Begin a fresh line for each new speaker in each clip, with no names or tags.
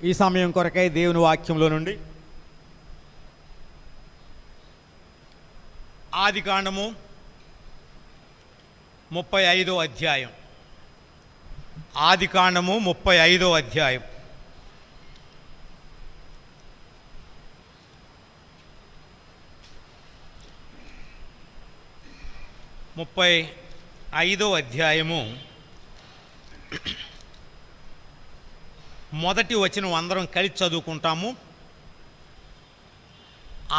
ఈ సమయం కొరకై దేవుని వాక్యంలో నుండి ఆదికాండము 35వ అధ్యాయం. ఆదికాండము 35వ అధ్యాయం. ముప్పై 5వ అధ్యాయము మొదటి వచనం అందరం కలిసి చదువుకుంటాము.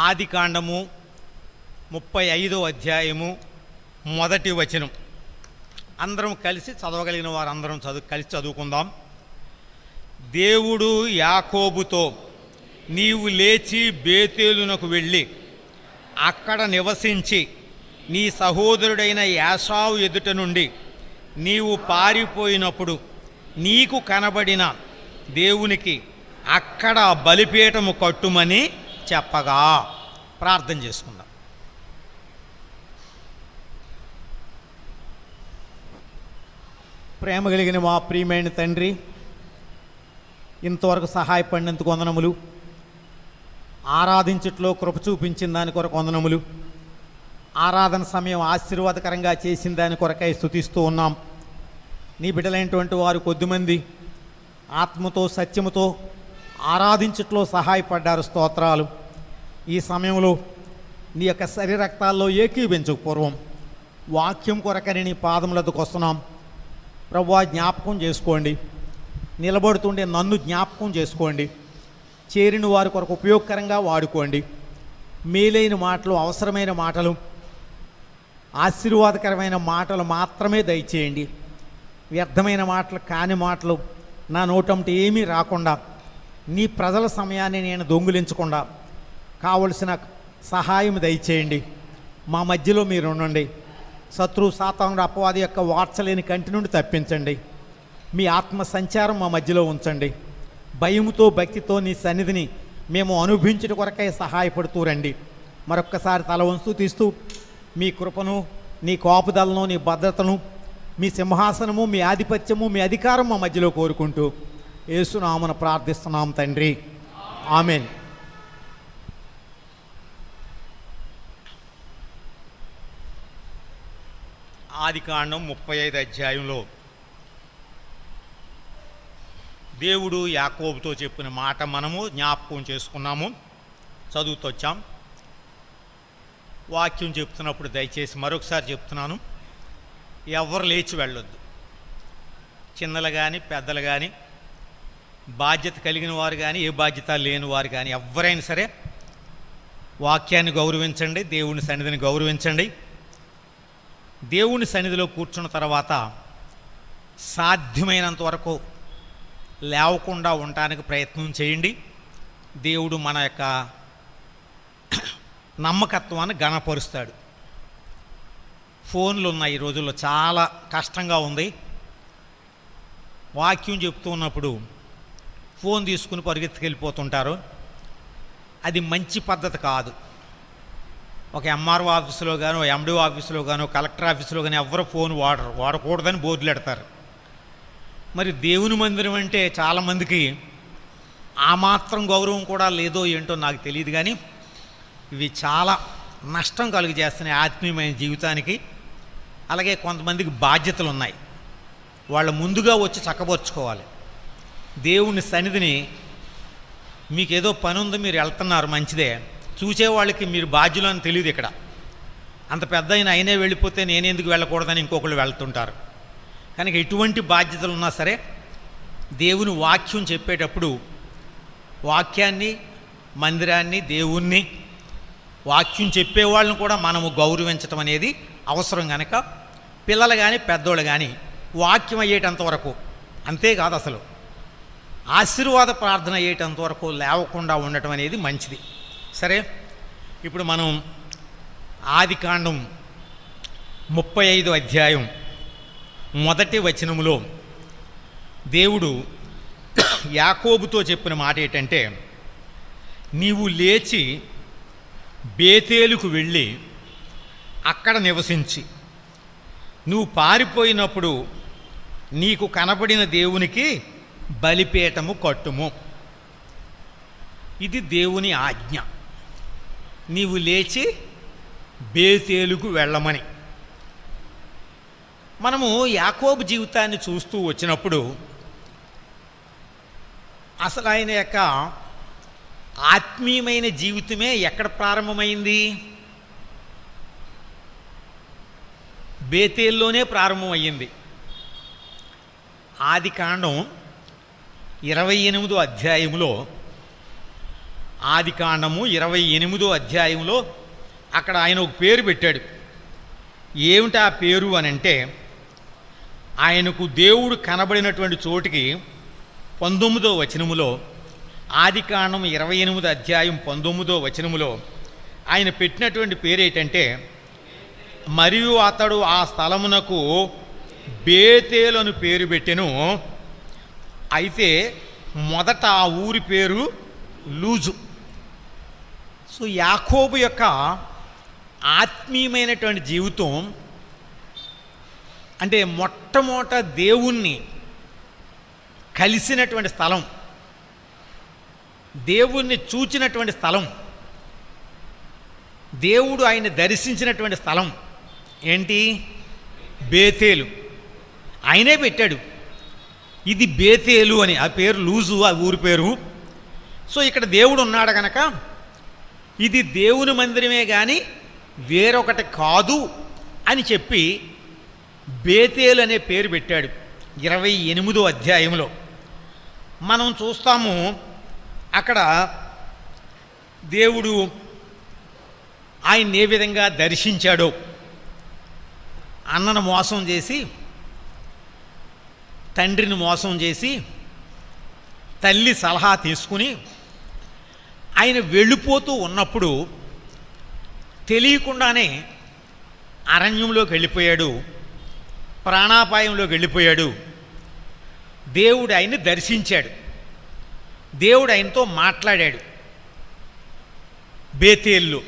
ఆదికాండము 35వ అధ్యాయము మొదటి వచనం అందరం కలిసి చదవగలిగిన వారందరం కలిసి చదువుకుందాం. దేవుడు యాకోబుతో, నీవు లేచి బేతేలునకు వెళ్ళి అక్కడ నివసించి నీ సహోదరుడైన యాసావు ఎదుట నుండి నీవు పారిపోయినప్పుడు నీకు కనబడిన దేవునికి అక్కడ బలిపీఠము కట్టుమని చెప్పగా. ప్రార్థన చేసుకుందాం. ప్రేమ కలిగిన మా ప్రియమైన తండ్రి, ఇంతవరకు సహాయపడినందుకు వందనములు. ఆరాధించట్లో కృప చూపించిన దాని కొరకు వందనములు. ఆరాధన సమయం ఆశీర్వాదకరంగా చేసిన దాని కొరకై స్తుతిస్తూ ఉన్నాం. నీ బిడ్డలైనటువంటి వారు కొద్దిమంది ఆత్మతో సత్యముతో ఆరాధించట్లో సహాయపడ్డారు. స్తోత్రాలు. ఈ సమయంలో నీ యొక్క శరీరక్తాల్లో ఏకీభించక పూర్వం వాక్యం కొరకని నీ పాదములకు వస్తున్నాం. ప్రభువా, జ్ఞాపకం చేసుకోండి. నిలబడుతుండే నన్ను జ్ఞాపకం చేసుకోండి. చేరిన వారి కొరకు ఉపయోగకరంగా వాడుకోండి. మేలైన మాటలు, అవసరమైన మాటలు, ఆశీర్వాదకరమైన మాటలు మాత్రమే దయచేయండి. వ్యర్థమైన మాటలు, కాని మాటలు నా నోటంటే ఏమీ రాకుండా, నీ ప్రజల సమయాన్ని నేను దొంగిలించకుండా కావలసిన సహాయం దయచేయండి. మా మధ్యలో మీరు ఉండండి. శత్రు సాతానుడు అపవాది యొక్క వార్చలేని కంటి నుండి తప్పించండి. మీ ఆత్మ సంచారం మా మధ్యలో ఉంచండి. భయముతో భక్తితో నీ సన్నిధిని మేము అనుభవించడం కొరకై సహాయపడుతూ రండి. మరొక్కసారి తల వంచు తీస్తూ మీ కృపను, నీ కాపుదలను, నీ భద్రతను, మీ సింహాసనము, మీ ఆధిపత్యము, మీ అధికారం మా మధ్యలో కోరుకుంటూ యేసునామమున ప్రార్థిస్తున్నాం తండ్రి. ఆమెన్. ఆదికాండం 35 అధ్యాయంలో దేవుడు యాకోబుతో చెప్పిన మాట మనము జ్ఞాపకం చేసుకున్నాము, చదువుతొచ్చాం. వాక్యం చెప్తున్నప్పుడు దయచేసి మరొకసారి చెప్తున్నాను, ఎవరు లేచి వెళ్ళొద్దు. చిన్నలు కానీ పెద్దలు కానీ, బాధ్యత కలిగిన వారు కానీ, ఏ బాధ్యత లేని వారు కానీ, ఎవరైనా సరే వాక్యాన్ని గౌరవించండి. దేవుని సన్నిధిని గౌరవించండి. దేవుని సన్నిధిలో కూర్చున్న తర్వాత సాధ్యమైనంత వరకు లేవకుండా ఉండటానికి ప్రయత్నం చేయండి. దేవుడు మన యొక్క నమ్మకత్వాన్ని గణపరుస్తాడు. ఫోన్లు ఉన్నాయి ఈ రోజుల్లో, చాలా కష్టంగా ఉంది. వాక్యం చెప్తూ ఉన్నప్పుడు ఫోన్ తీసుకుని పరిగెత్తుకెళ్ళిపోతుంటారు. అది మంచి పద్ధతి కాదు. ఒక ఎంఆర్ఓ ఆఫీసులో కానీ, ఎండిఓ ఆఫీసులో కానీ, కలెక్టర్ ఆఫీసులో కానీ ఎవరు ఫోన్ వాడకూడదని బోర్డులు పెడతారు. మరి దేవుని మందిరం అంటే చాలామందికి ఆ మాత్రం గౌరవం కూడా లేదో ఏంటో నాకు తెలియదు. కానీ ఇవి చాలా నష్టం కలుగజేస్తున్నాయి ఆత్మీయమైన జీవితానికి. అలాగే కొంతమందికి బాధ్యతలు ఉన్నాయి, వాళ్ళు ముందుగా వచ్చి చక్కబరుచుకోవాలి. దేవుని సన్నిధిని మీకు ఏదో పని ఉంది, మీరు వెళ్తున్నారు, మంచిదే. చూసేవాళ్ళకి మీరు బాధ్యులు అని తెలియదు. ఇక్కడ అంత పెద్ద అయినే వెళ్ళిపోతే నేనెందుకు వెళ్ళకూడదని ఇంకొకళ్ళు వెళ్తుంటారు. కనుక ఎటువంటి బాధ్యతలు ఉన్నా సరే దేవుని వాక్యం చెప్పేటప్పుడు వాక్యాన్ని, మందిరాన్ని, దేవుణ్ణి, వాక్యం చెప్పేవాళ్ళని కూడా మనము గౌరవించటం అనేది అవసరం. కనుక పిల్లలు కానీ పెద్దోళ్ళు కానీ వాక్యం అయ్యేటంత వరకు, అంతేకాదు అసలు ఆశీర్వాద ప్రార్థన అయ్యేటంత వరకు లేవకుండా ఉండటం అనేది మంచిది. సరే, ఇప్పుడు మనం ఆదికాండం 35వ అధ్యాయం మొదటి వచనములో దేవుడు యాకోబుతో చెప్పిన మాట ఏంటంటే, నీవు లేచి బేతేలుకు వెళ్ళి అక్కడ నివసించి నువ్వు పారిపోయినప్పుడు నీకు కనబడిన దేవునికి బలిపీఠము కట్టుము. ఇది దేవుని ఆజ్ఞ, నీవు లేచి బేతేలుకు వెళ్ళమని. మనము యాకోబు జీవితాన్ని చూస్తూ వచ్చినప్పుడు అసలు ఆయన యొక్క ఆత్మీయమైన జీవితమే ఎక్కడ ప్రారంభమైంది? బేతేల్లోనే ప్రారంభమయ్యింది. ఆదికాండం 28వ అధ్యాయంలో, ఆదికాండము 28వ అధ్యాయంలో అక్కడ ఆయన ఒక పేరు పెట్టాడు. ఏమిటి ఆ పేరు అని అంటే, ఆయనకు దేవుడు కనబడినటువంటి చోటికి 19వ వచనములో, ఆదికాండం 28వ అధ్యాయం 19వ వచనములో ఆయన పెట్టినటువంటి పేరు ఏంటంటే, మరియు అతడు ఆ స్థలమునకు బేతేలు అని పేరు పెట్టెను. అయితే మొదట ఆ ఊరి పేరు లూజు. సో యాకోబు యొక్క ఆత్మీయమైనటువంటి జీవితం అంటే మొట్టమొదట దేవుణ్ణి కలిసినటువంటి స్థలం, దేవుణ్ణి చూచినటువంటి స్థలం, దేవుడు ఆయన దర్శించినటువంటి స్థలం ఏంటి? బేతేలు. ఆయనే పెట్టాడు ఇది బేతేలు అని. ఆ పేరు లూజు, ఆ ఊరి పేరు. సో ఇక్కడ దేవుడు ఉన్నాడు కనుక ఇది దేవుని మందిరమే కానీ వేరొకటి కాదు అని చెప్పి బేతేలు అనే పేరు పెట్టాడు. 28వ అధ్యాయంలో మనం చూస్తాము, అక్కడ దేవుడు ఆయన ఏ విధంగా దర్శించాడో. అన్నను మోసం చేసి, తండ్రిని మోసం చేసి, తల్లి సలహా తీసుకుని ఆయన వెళ్ళిపోతూ ఉన్నప్పుడు తెలియకుండానే అరణ్యంలోకి వెళ్ళిపోయాడు, ప్రాణాపాయంలోకి వెళ్ళిపోయాడు. దేవుడు ఆయన్ని దర్శించాడు, దేవుడు ఆయనతో మాట్లాడాడు బేతేల్లో.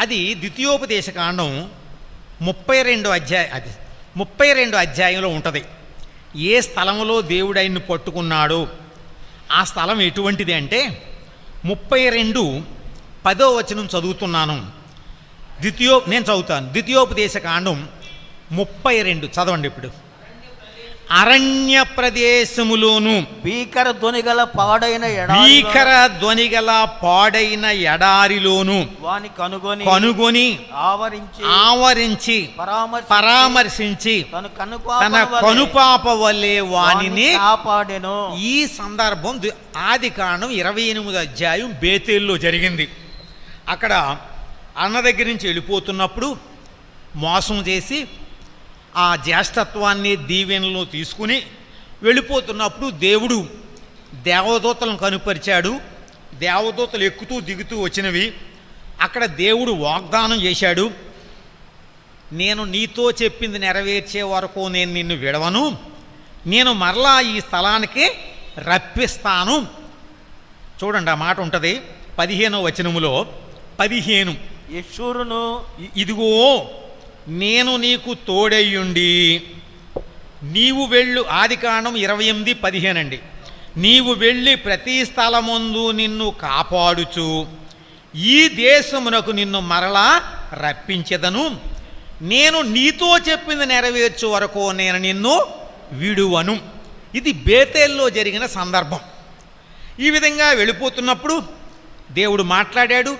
అది ద్వితీయోపదేశకాండం 32వ అధ్యాయంలో ఉంటుంది. ఏ స్థలంలో దేవుడు ఆయన్ని పట్టుకున్నాడో ఆ స్థలం ఎటువంటిది అంటే 32:10 వచనం చదువుతున్నాను. నేను చదువుతాను. ద్వితీయోపదేశకాండం 32 చదవండి. ఇప్పుడు అరణ్య ప్రదేశములోను
భీకర ధ్వనిగల పాడైన ఎడారిలోను వాని కనుగొని ఆవరించి పరామర్శించి తన కనుపాప వలె వానిని కాపాడెను. ఈ సందర్భం ఆదికాండం 28వ అధ్యాయం బేతేల్లో జరిగింది. అక్కడ అన్న దగ్గర నుంచి వెళ్ళిపోతున్నప్పుడు మోసం చేసి ఆ జ్యేష్ఠత్వాన్ని దీవెనలో తీసుకుని వెళ్ళిపోతున్నప్పుడు దేవుడు దేవదూతలను కనుపరిచాడు. దేవదూతలు ఎక్కుతూ దిగుతూ వచ్చినవి. అక్కడ దేవుడు వాగ్దానం చేశాడు, నేను నీతో చెప్పింది నెరవేర్చే వరకు నేను నిన్ను విడవను, నేను మరలా ఈ స్థలానికి రప్పిస్తాను. చూడండి ఆ మాట ఉంటుంది 15వ వచనములో. 15 యెషూరును
ఇదిగో నేను నీకు తోడయ్యుండి నీవు వెళ్ళు. ఆదికాండం 28:15 అండి. నీవు వెళ్ళి ప్రతి స్థలమందు నిన్ను కాపాడుచు ఈ దేశమునకు నిన్ను మరలా రప్పించెదను, నేను నీతో చెప్పింది నెరవేర్చు వరకు నేను నిన్ను విడువను. ఇది బేతేల్లో జరిగిన సందర్భం. ఈ విధంగా వెళ్ళిపోతున్నప్పుడు దేవుడు మాట్లాడాడు,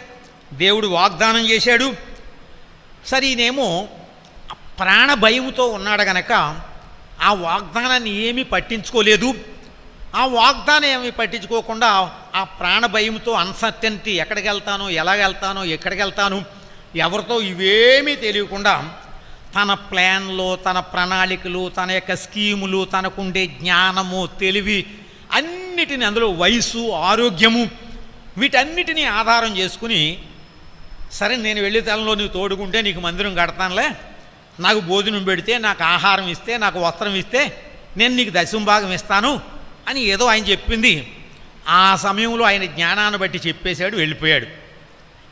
దేవుడు వాగ్దానం చేశాడు. సరేనేమో ప్రాణ భయముతో ఉన్నాడు గనక ఆ వాగ్దానాన్ని ఏమీ పట్టించుకోలేదు. ఆ వాగ్దానం ఏమీ పట్టించుకోకుండా ఆ ప్రాణ భయంతో అన్సర్టెనిటీ, ఎక్కడికి వెళ్తానో, ఎలాగెళ్తానో, ఎక్కడికి వెళ్తాను, ఎవరితో ఇవేమీ తెలియకుండా తన ప్లాన్లో, తన ప్రణాళికలు, తన యొక్క స్కీములు, తనకుండే జ్ఞానము, తెలివి అన్నిటిని, అందులో వయసు, ఆరోగ్యము, వీటన్నిటినీ ఆధారం చేసుకుని, సరే నేను వెళ్ళే తలంలో నువ్వు తోడుకుంటే నీకు మందిరం కడతానులే, నాకు భోజనం పెడితే, నాకు ఆహారం ఇస్తే, నాకు వస్త్రం ఇస్తే నేను నీకు దశంభాగం ఇస్తాను అని ఏదో ఆయన చెప్పింది. ఆ సమయంలో ఆయన జ్ఞానాన్ని బట్టి చెప్పేశాడు, వెళ్ళిపోయాడు.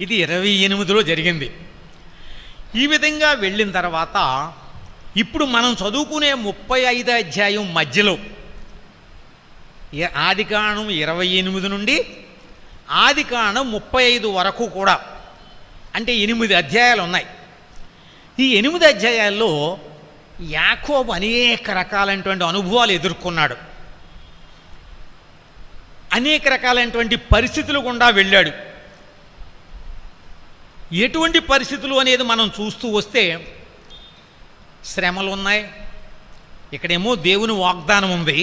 ఇది 28లో జరిగింది. ఈ విధంగా వెళ్ళిన తర్వాత ఇప్పుడు మనం చదువుకునే 35వ అధ్యాయం మధ్యలో, ఆదికాండం 28 నుండి ఆదికాండం 35 వరకు కూడా, అంటే 8 అధ్యాయాలు ఉన్నాయి. ఈ 8 అధ్యాయాల్లో యాకోబు అనేక రకాలైనటువంటి అనుభవాలు ఎదుర్కొన్నాడు, అనేక రకాలైనటువంటి పరిస్థితులు గుండా వెళ్ళాడు. ఎటువంటి పరిస్థితులు అనేది మనం చూస్తూ వస్తే శ్రమలు ఉన్నాయి, ఇక్కడేమో దేవుని వాగ్దానం ఉంది,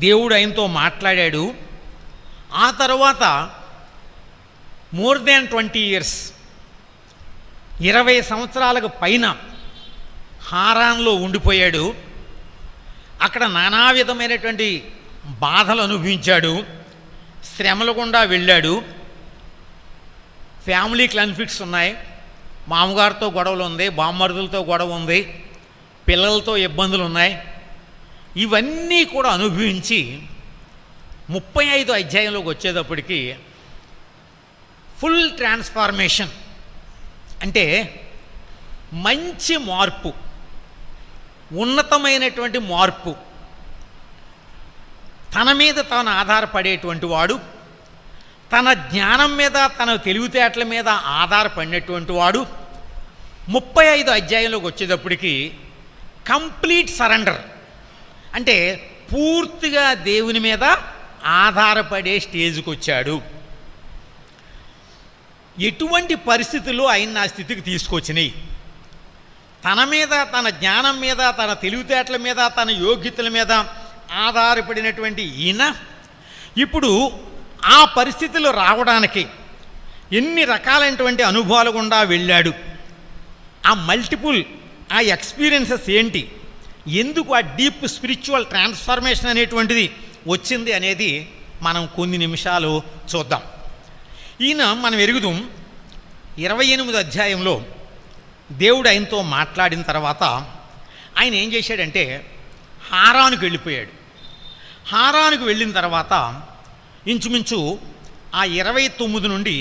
దేవుడు ఆయనతో మాట్లాడాడు. ఆ తర్వాత మోర్ దాన్ 20 ఇయర్స్, 20 సంవత్సరాలకు పైన హారాన్లో ఉండిపోయాడు. అక్కడ నానా విధమైనటువంటి బాధలు అనుభవించాడు, శ్రమల గుండా వెళ్ళాడు. ఫ్యామిలీ కాన్ఫ్లిక్ట్స్ ఉన్నాయి, మామగారితో గొడవలు ఉంది, బామ్మరుదులతో గొడవ ఉంది, పిల్లలతో ఇబ్బందులు ఉన్నాయి. ఇవన్నీ కూడా అనుభవించి 35 అధ్యాయంలోకి వచ్చేటప్పటికి ఫుల్ ట్రాన్స్ఫార్మేషన్, అంటే మంచి మార్పు, ఉన్నతమైనటువంటి మార్పు. తన మీద తాను ఆధారపడేటువంటి వాడు, తన జ్ఞానం మీద తన తెలివితేటల మీద ఆధారపడినటువంటి వాడు 35 అధ్యాయంలోకి వచ్చేటప్పటికి కంప్లీట్ సరెండర్, అంటే పూర్తిగా దేవుని మీద ఆధారపడే స్టేజ్కి వచ్చాడు. ఎటువంటి పరిస్థితుల్లో ఆయన ఆ స్థితికి తీసుకొచ్చినాయి? తన మీద, తన జ్ఞానం మీద, తన తెలివితేటల మీద, తన యోగ్యతల మీద ఆధారపడినటువంటి ఈయన ఇప్పుడు ఆ పరిస్థితులు రావడానికి ఎన్ని రకాలైనటువంటి అనుభవాలు గుండా వెళ్ళాడు, ఆ మల్టిపుల్ ఆ ఎక్స్పీరియన్సెస్ ఏంటి, ఎందుకు ఆ డీప్ స్పిరిచువల్ ట్రాన్స్ఫర్మేషన్ అనేటువంటిది వచ్చింది అనేది మనం కొన్ని నిమిషాలు చూద్దాం. ఈయన మనం ఎరుగుదాం 28 అధ్యాయంలో దేవుడు ఆయనతో మాట్లాడిన తర్వాత ఆయన ఏం చేశాడంటే హారానుకు వెళ్ళిపోయాడు. హారానుకు వెళ్ళిన తర్వాత ఇంచుమించు ఆ 29 నుండి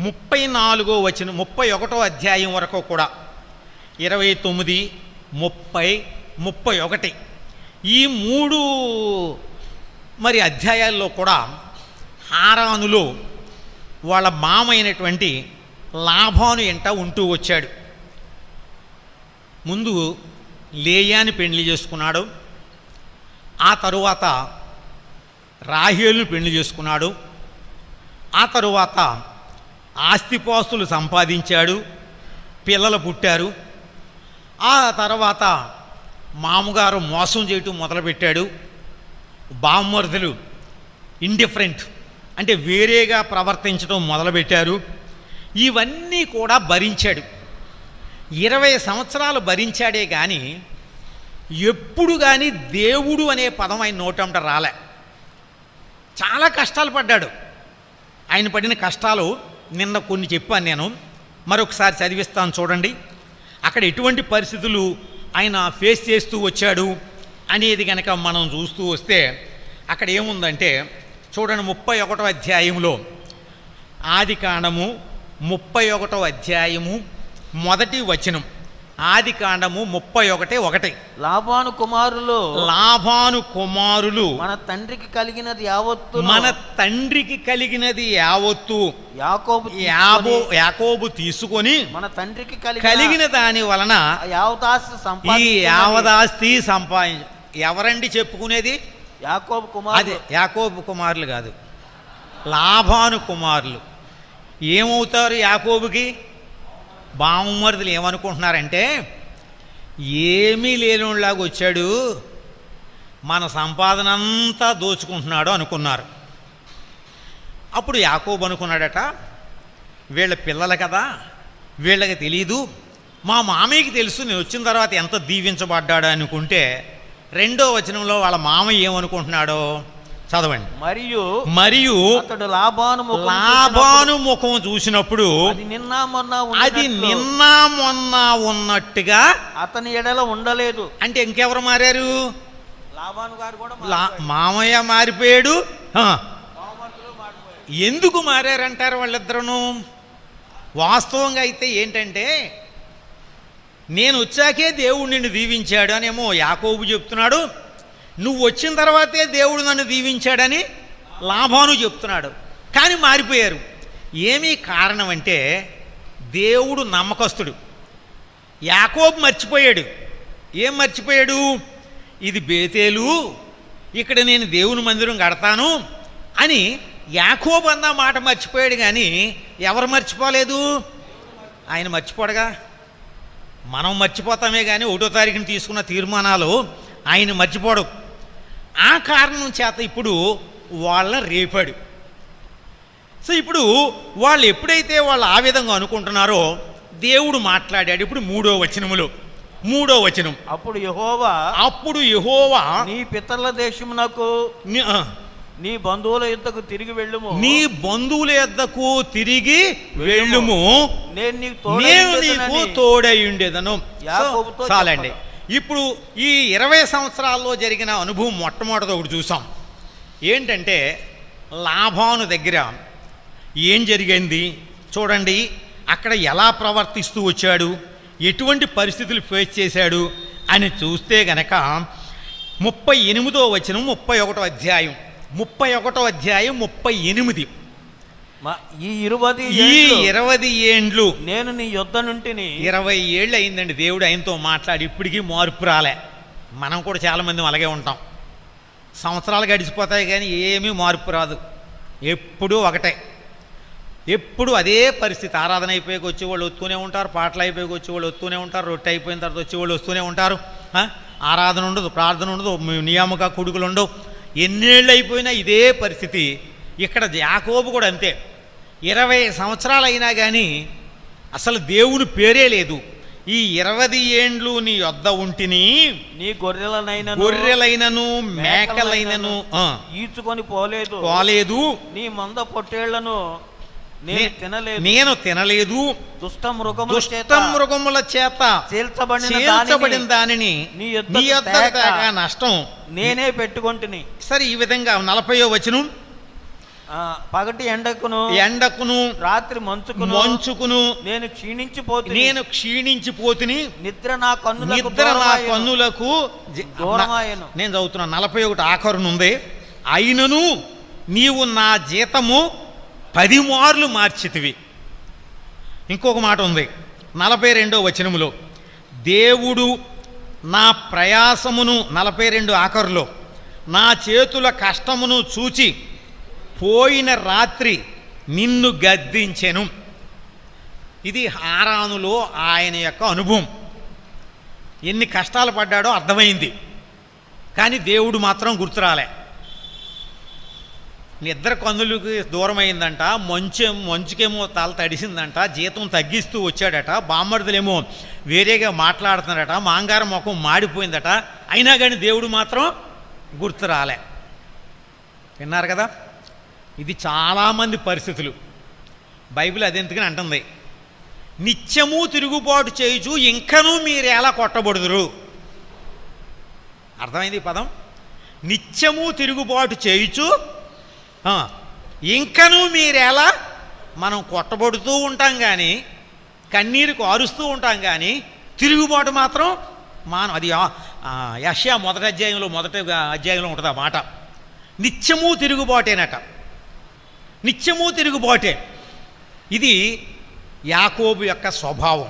34 వచనం 31 అధ్యాయం వరకు కూడా 29, 30, 31 ఈ 3 మరి అధ్యాయాల్లో కూడా హారానులో వాళ్ళ మామైనటువంటి లాభాను ఎంట ఉంటూ వచ్చాడు. ముందు లేయాని పెళ్లి చేసుకున్నాడు, ఆ తరువాత రాహేలును పెళ్లి చేసుకున్నాడు, ఆ తరువాత ఆస్తిపాస్తులు సంపాదించాడు, పిల్లలు పుట్టారు. ఆ తర్వాత మామగారు మోసం చేయటం మొదలుపెట్టాడు, బామ్మర్దులు ఇండిఫరెంట్ అంటే వేరేగా ప్రవర్తించడం మొదలుపెట్టారు. ఇవన్నీ కూడా భరించాడు. 20 సంవత్సరాలు భరించాడే కానీ ఎప్పుడు కానీ దేవుడు అనే పదం ఆయన నోటంట రాలే. చాలా కష్టాలు పడ్డాడు. ఆయన పడిన కష్టాలు నిన్న కొన్ని చెప్పాను నేను, మరొకసారి చదివిస్తాను చూడండి. అక్కడ ఎటువంటి పరిస్థితులు ఆయన ఫేస్ చేస్తూ వచ్చాడు అనేది కనుక మనం చూస్తూ వస్తే అక్కడ ఏముందంటే చూడండి, 31 అధ్యాయంలో ఆదికాండము 31 అధ్యాయము 1వ వచనం. ఆదికాండము 31:1
లాబాను కుమారులు మన తండ్రికి కలిగినది యావత్తు
యాకోబు తీసుకొని
మన తండ్రికి
కలిగిన దాని వలన ఈ యావదాస్తి సంపాదించ. ఎవరండి చెప్పుకునేది? అదే యాకోబు కుమారులు కాదు, లాబాను కుమారులు. ఏమవుతారు యాకోబుకి? బామ్మర్దులు ఏమనుకుంటున్నారంటే ఏమీ లేనిలాగా వచ్చాడు, మన సంపాదన అంతా దోచుకుంటున్నాడు అనుకున్నారు. అప్పుడు యాకోబు అనుకున్నాడట, వీళ్ళ పిల్లలు కదా, వీళ్ళకి తెలీదు, మా మామయ్యకి తెలుసు నేను వచ్చిన తర్వాత ఎంత దీవించబడ్డాడు అనుకుంటే 2వ వచనంలో వాళ్ళ మామయ్య ఏమనుకుంటున్నాడో చదవండి. మరియు
అతడు లాబాను
ముఖం చూసినప్పుడు అది నిన్న మొన్న ఉన్నట్టుగా
అతని ఎడల ఉండలేదు.
అంటే ఇంకెవరు మారారు?
లాబాను గారు కూడా
మామయ్య మారిపోయాడు. ఎందుకు మారారంటారు వాళ్ళిద్దరును? వాస్తవంగా అయితే ఏంటంటే నేను వచ్చాకే దేవుడు నిన్ను దీవించాడు అనేమో యాకోబు చెప్తున్నాడు, నువ్వు వచ్చిన తర్వాతే దేవుడు నన్ను దీవించాడని లాబాను చెప్తున్నాడు. కానీ మారిపోయారు. ఏమీ కారణం అంటే దేవుడు నమ్మకస్తుడు. యాకోబు మర్చిపోయాడు. ఏం మర్చిపోయాడు? ఇది బేతేలు, ఇక్కడ నేను దేవుని మందిరం కడతాను అని యాకోబు అన్న మాట మర్చిపోయాడు. కానీ ఎవరు మర్చిపోలేదు? ఆయన మర్చిపోడుగా. మనం మర్చిపోతామే కానీ 1వ తారీఖున తీసుకున్న తీర్మానాలు ఆయన మర్చిపోడు. ఆ కారణం చేత ఇప్పుడు వాళ్ళని రేపాడు. సో ఇప్పుడు వాళ్ళు ఎప్పుడైతే వాళ్ళు ఆ విధంగా అనుకుంటున్నారో దేవుడు మాట్లాడాడు. ఇప్పుడు 3వ వచనములో 3వ వచనం,
అప్పుడు
యెహోవా
నీ పితరుల దేశమునకు నీ బంధువుల యుద్ధకు తిరిగి వెళ్ళుము,
నీ బంధువుల యొద్దకు తిరిగి వెళ్ళుము,
నేను
నీకు తోడై ఉండేదను. చాలండి. ఇప్పుడు ఈ 20 సంవత్సరాల్లో జరిగిన అనుభవం మొట్టమొదటి ఒకటి చూసాం. ఏంటంటే లాబాను దగ్గర ఏం జరిగింది చూడండి. అక్కడ ఎలా ప్రవర్తిస్తూ వచ్చాడు, ఎటువంటి పరిస్థితులు ఫేస్ చేశాడు అని చూస్తే గనక 38వ వచనం 31వ అధ్యాయం 38
ఈ 20
ఏండ్లు
నేను నీ యొద్ద నుండి
20 ఏళ్ళు అయిందండి దేవుడు ఆయనతో మాట్లాడి. ఇప్పటికీ మార్పు రాలే. మనం కూడా చాలామంది అలాగే ఉంటాం. సంవత్సరాలు గడిచిపోతాయి కానీ ఏమీ మార్పు రాదు. ఎప్పుడూ ఒకటే, ఎప్పుడు అదే పరిస్థితి. ఆరాధన అయిపోయాక వచ్చేవాళ్ళు వస్తూనే ఉంటారు, పాటలు అయిపోయాక వచ్చేవాళ్ళు వస్తూనే ఉంటారు, రొట్టె అయిపోయిన తర్వాత వచ్చేవాళ్ళు వస్తూనే ఉంటారు. ఆరాధన ఉండదు, ప్రార్థన ఉండదు, నియామక కొడుకులు ఉండవు. ఎన్నేళ్ళు అయిపోయినా ఇదే పరిస్థితి. ఇక్కడ యాకోబు కూడా అంతే. 20 సంవత్సరాలు అయినా కానీ అసలు దేవుని పేరే లేదు. ఈ 20 ఏండ్లు నీ యొద్ద ఉంటిని,
నీ
గొర్రెలైనను మేకలైనను
ఈడ్చుకొని పోలేదు, నీ మంద పొట్టేళ్లను
నేను తినలేదు,
దుష్ట
మృగముల చేత చీల్చబడిన దానిని నీ యొద్ద నష్టం
నేనే పెట్టుకొంటిని.
సరే, ఈ విధంగా 40వ వచనం,
పగటి ఎండకును రాత్రి మంచుకును నేను క్షీణించిపోతుని, నిద్ర నా కన్నులకు దూరమాయెను.
నేను చదువుతున్నా 41 ఆఖరునుంది. అయినను నీవు నా జీతము 10 మార్లు మార్చితివి. ఇంకొక మాట ఉంది 42వ వచనములో, దేవుడు నా ప్రయాసమును 42 ఆఖరులో నా చేతుల కష్టమును చూచి పోయిన రాత్రి నిన్ను గద్దించెను. ఇది హారానులో ఆయన యొక్క అనుభవం. ఎన్ని కష్టాలు పడ్డాడో అర్థమైంది. కానీ దేవుడు మాత్రం గుర్తురాలే. నిద్ర కన్నులకి దూరమైందంట, మంచుకేమో తల తడిసిందంట, జీతం తగ్గిస్తూ వచ్చాడట, బామ్మర్దులేమో వేరేగా మాట్లాడుతున్నాడట, మాంగారం ముఖం మాడిపోయిందట. అయినా కానీ దేవుడు మాత్రం గుర్తురాలే. విన్నారు కదా, ఇది చాలామంది పరిస్థితులు. బైబిల్ అదెందుకని అంటుంది, నిత్యము తిరుగుబాటు చేయుచు ఇంకనూ మీరేలా కొట్టబడుదురు. అర్థమైంది ఈ పదం? నిత్యము తిరుగుబాటు చేయుచు ఇంకనూ మీరేలా. మనం కొట్టబడుతూ ఉంటాం కానీ, కన్నీరు కారుస్తూ ఉంటాం కానీ తిరుగుబాటు మాత్రం అది యెషయా మొదటి అధ్యాయంలో ఉంటుంది ఆ మాట. నిత్యము తిరుగుబాటేనట, నిత్యము తిరుగుబాటే. ఇది యాకోబు యొక్క స్వభావం.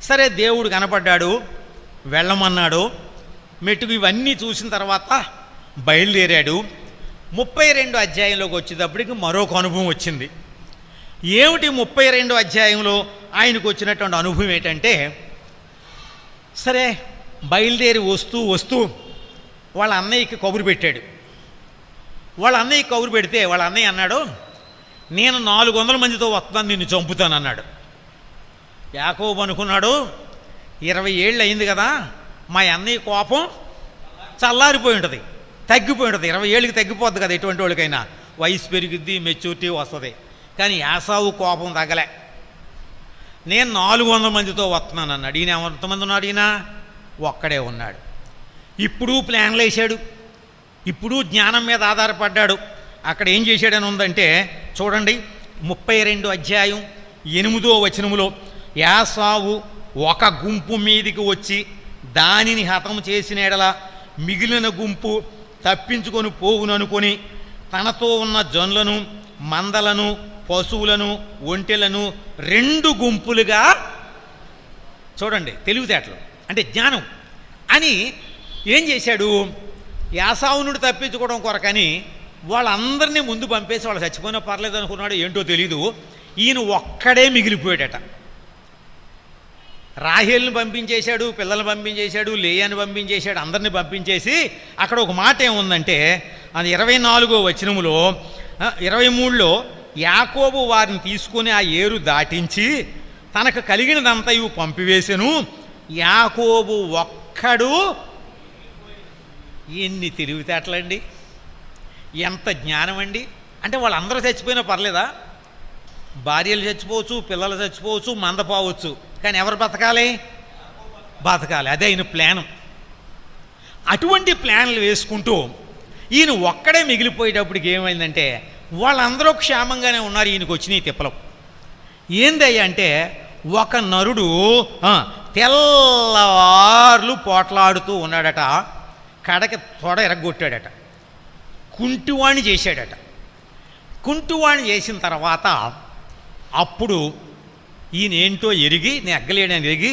సరే, దేవుడు కనపడ్డాడు, వెళ్ళమన్నాడు, మెట్టుకు ఇవన్నీ చూసిన తర్వాత బయలుదేరాడు. 32 అధ్యాయంలోకి వచ్చేటప్పటికి మరొక అనుభవం వచ్చింది. ఏమిటి 32 అధ్యాయంలో ఆయనకు వచ్చినటువంటి అనుభవం ఏంటంటే, సరే బయలుదేరి వస్తూ వాళ్ళ అన్నయ్యకి కబురు పెట్టాడు. వాళ్ళ అన్నయ్యకి కబురు పెడితే వాళ్ళ అన్నయ్య అన్నాడు, నేను 400 మందితో వస్తాను, నిన్ను చంపుతాను అన్నాడు. యాకోబు అనుకున్నాడు, 20 ఏళ్ళు అయింది కదా, మా అన్నయ్య కోపం చల్లారిపోయి ఉంటుంది, తగ్గిపోయి ఉంటుంది. 20 ఏళ్ళకి తగ్గిపోద్ది కదా ఎటువంటి వాళ్ళకైనా, వయసు పెరిగిద్ది, మెచ్యూరిటీ వస్తుంది. కానీ యాసావు కోపం తగ్గలే. నేను 400 మందితో వస్తున్నాను అన్నాడు. ఈయన ఎంతమంది ఉన్నాడు? ఈయన ఒక్కడే ఉన్నాడు. ఇప్పుడు ప్లాన్లు వేసాడు, ఇప్పుడు జ్ఞానం మీద ఆధారపడ్డాడు. అక్కడ ఏం చేశాడని ఉందంటే చూడండి, 32 అధ్యాయం 8వ వచనములో, యాసావు ఒక గుంపు మీదికి వచ్చి దానిని హతం చేసిన ఎడల మిగిలిన గుంపు తప్పించుకొని పోవుననుకొని తనతో ఉన్న జనులను మందలను, పశువులను, ఒంటెలను 2 గుంపులుగా, చూడండి తెలివితేటలు అంటే జ్ఞానం అని ఏం చేశాడు, యాసావునుడు తప్పించుకోవడం కొరకని వాళ్ళందరినీ ముందు పంపేసి వాళ్ళు చచ్చిపోయినా పర్లేదు అనుకున్నాడు, ఏంటో తెలీదు. ఈయన ఒక్కడే మిగిలిపోయాడట. రాహేల్ని పంపించేశాడు, పిల్లల్ని పంపించేశాడు, లేయాని పంపించేశాడు, అందరినీ పంపించేసి అక్కడ ఒక మాట ఏముందంటే అది 24వ వచనములో 23లో యాకోబు వారిని తీసుకుని ఆ ఏరు దాటించి తనకు కలిగినదంతయు పంపివేసెను, యాకోబు ఒక్కడు. ఎన్ని తెలివితేటలండి, ఎంత జ్ఞానం అండి. అంటే వాళ్ళందరూ చచ్చిపోయినా పర్లేదా, భార్యలు చచ్చిపోవచ్చు, పిల్లలు చచ్చిపోవచ్చు, మందపోవచ్చు, కానీ ఎవరు బతకాలి, బతకాలి. అదే ఆయన ప్లాను. అటువంటి ప్లాన్లు వేసుకుంటూ ఈయన ఒక్కడే మిగిలిపోయేటప్పటికి ఏమైందంటే వాళ్ళందరూ క్షేమంగానే ఉన్నారు, ఈయనకు వచ్చినాయి తిప్పలు. ఏందయ్యా అంటే ఒక నరుడు తెల్లవార్లు పోట్లాడుతూ ఉన్నాడట, కడకి తొడ ఎరగొట్టాడట, కుంటివాణి చేశాడట. కుంటివాణి చేసిన తర్వాత అప్పుడు ఈయన ఏంటో ఎరిగి, నేను ఎగ్గలేడని ఎరిగి,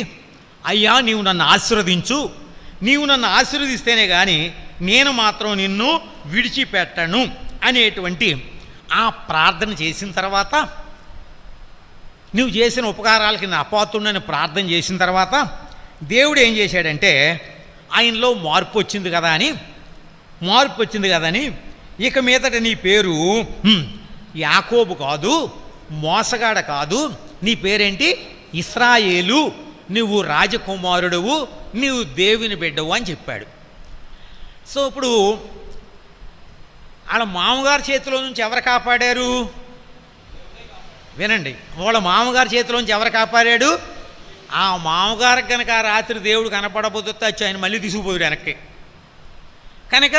అయ్యా నీవు నన్ను ఆశీర్వదించు, నీవు నన్ను ఆశీర్వదిస్తేనే కానీ నేను మాత్రం నిన్ను విడిచిపెట్టను అనేటువంటి ఆ ప్రార్థన చేసిన తర్వాత, నువ్వు చేసిన ఉపకారాలకి నా అపాత్రుడని ప్రార్థన చేసిన తర్వాత దేవుడు ఏం చేశాడంటే ఆయనలో మార్పు వచ్చింది కదని ఇక మీదట నీ పేరు యాకోబు కాదు, మోసగాడ కాదు, నీ పేరేంటి, ఇశ్రాయేలు, నువ్వు రాజకుమారుడువు, నీవు దేవుని బిడ్డవు అని చెప్పాడు. సో ఇప్పుడు వాళ్ళ మామగారి చేతిలో నుంచి ఎవరు కాపాడారు, వినండి, వాళ్ళ మామగారి చేతిలో నుంచి ఎవరు కాపాడాడు, ఆ మామగారికి కనుక ఆ రాత్రి దేవుడు కనపడబోతే వచ్చి ఆయన మళ్ళీ తీసుకుపోయాడు వెనక్కి. కనుక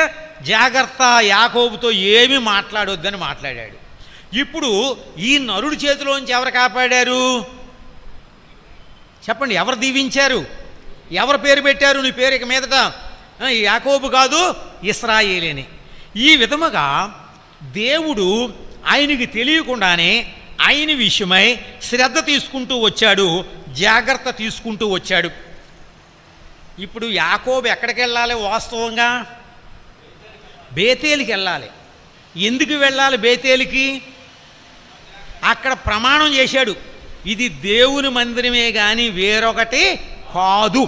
జాగ్రత్త, యాకోబుతో ఏమీ మాట్లాడొద్దని మాట్లాడాడు. ఇప్పుడు ఈ నరుడి చేతిలోంచి ఎవరు కాపాడారు చెప్పండి, ఎవరు దీవించారు, ఎవరు పేరు పెట్టారు, నీ పేరు ఇక మీదట యాకోబు కాదు ఇశ్రాయేలేని. ఈ విధముగా దేవుడు ఆయనకి తెలియకుండానే ఆయన విషయమై శ్రద్ధ తీసుకుంటూ వచ్చాడు, జాగ్రత్త తీసుకుంటూ వచ్చాడు. ఇప్పుడు యాకోబు ఎక్కడికి వెళ్ళాలి, వాస్తవంగా బేతేలికి వెళ్ళాలి. ఎందుకు వెళ్ళాలి బేతేలికి, అక్కడ ప్రమాణం చేశాడు, ఇది దేవుని మందిరమే కానీ వేరొకటి కాదు.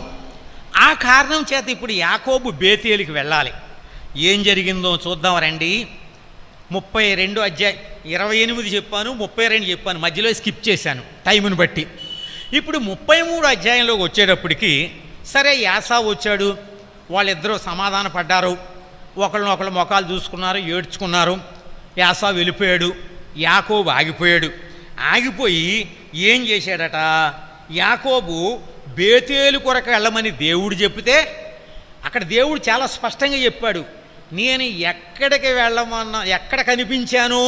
ఆ కారణం చేత ఇప్పుడు యాకోబు బేతేలికి వెళ్ళాలి. ఏం జరిగిందో చూద్దాం రండి. 32 అధ్యాయం 28 చెప్పాను, 32 చెప్పాను, మధ్యలో స్కిప్ చేశాను టైంని బట్టి. ఇప్పుడు 33 అధ్యాయంలోకి వచ్చేటప్పటికి సరే యాసావు వచ్చాడు, వాళ్ళిద్దరూ సమాధాన పడ్డారు, ఒకళ్ళనొకళ్ళు ముఖాలు చూసుకున్నారు, ఏడ్చుకున్నారు. యాసావు వెళ్ళిపోయాడు, యాకోబు ఆగిపోయాడు. ఆగిపోయి ఏం చేశాడట, యాకోబు బేతేలు కొరకు వెళ్ళమని దేవుడు చెప్తే అక్కడ దేవుడు చాలా స్పష్టంగా చెప్పాడు, నేను ఎక్కడికి వెళ్ళమన్నా, ఎక్కడ కనిపించాను,